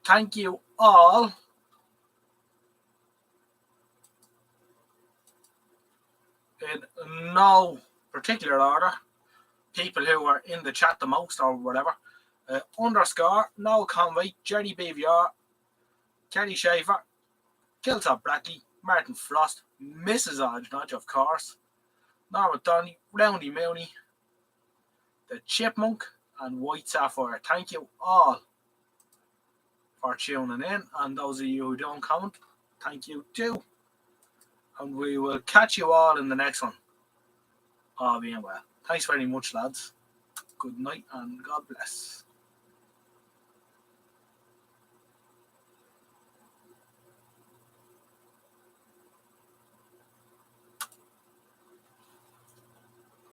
Thank you all. In no particular order. People who are in the chat the most or whatever. Underscore, Noel Conway, Jerry BVR, Kelly Schaefer, Kiltop Brackley, Martin Frost, Mrs. Odgenodge, of course, Norma Donny, Roundy Mooney, the Chipmunk, and White Sapphire. Thank you all for tuning in, and those of you who don't comment, thank you too. And we will catch you all in the next one. All being well. Thanks very much, lads. Good night and God bless.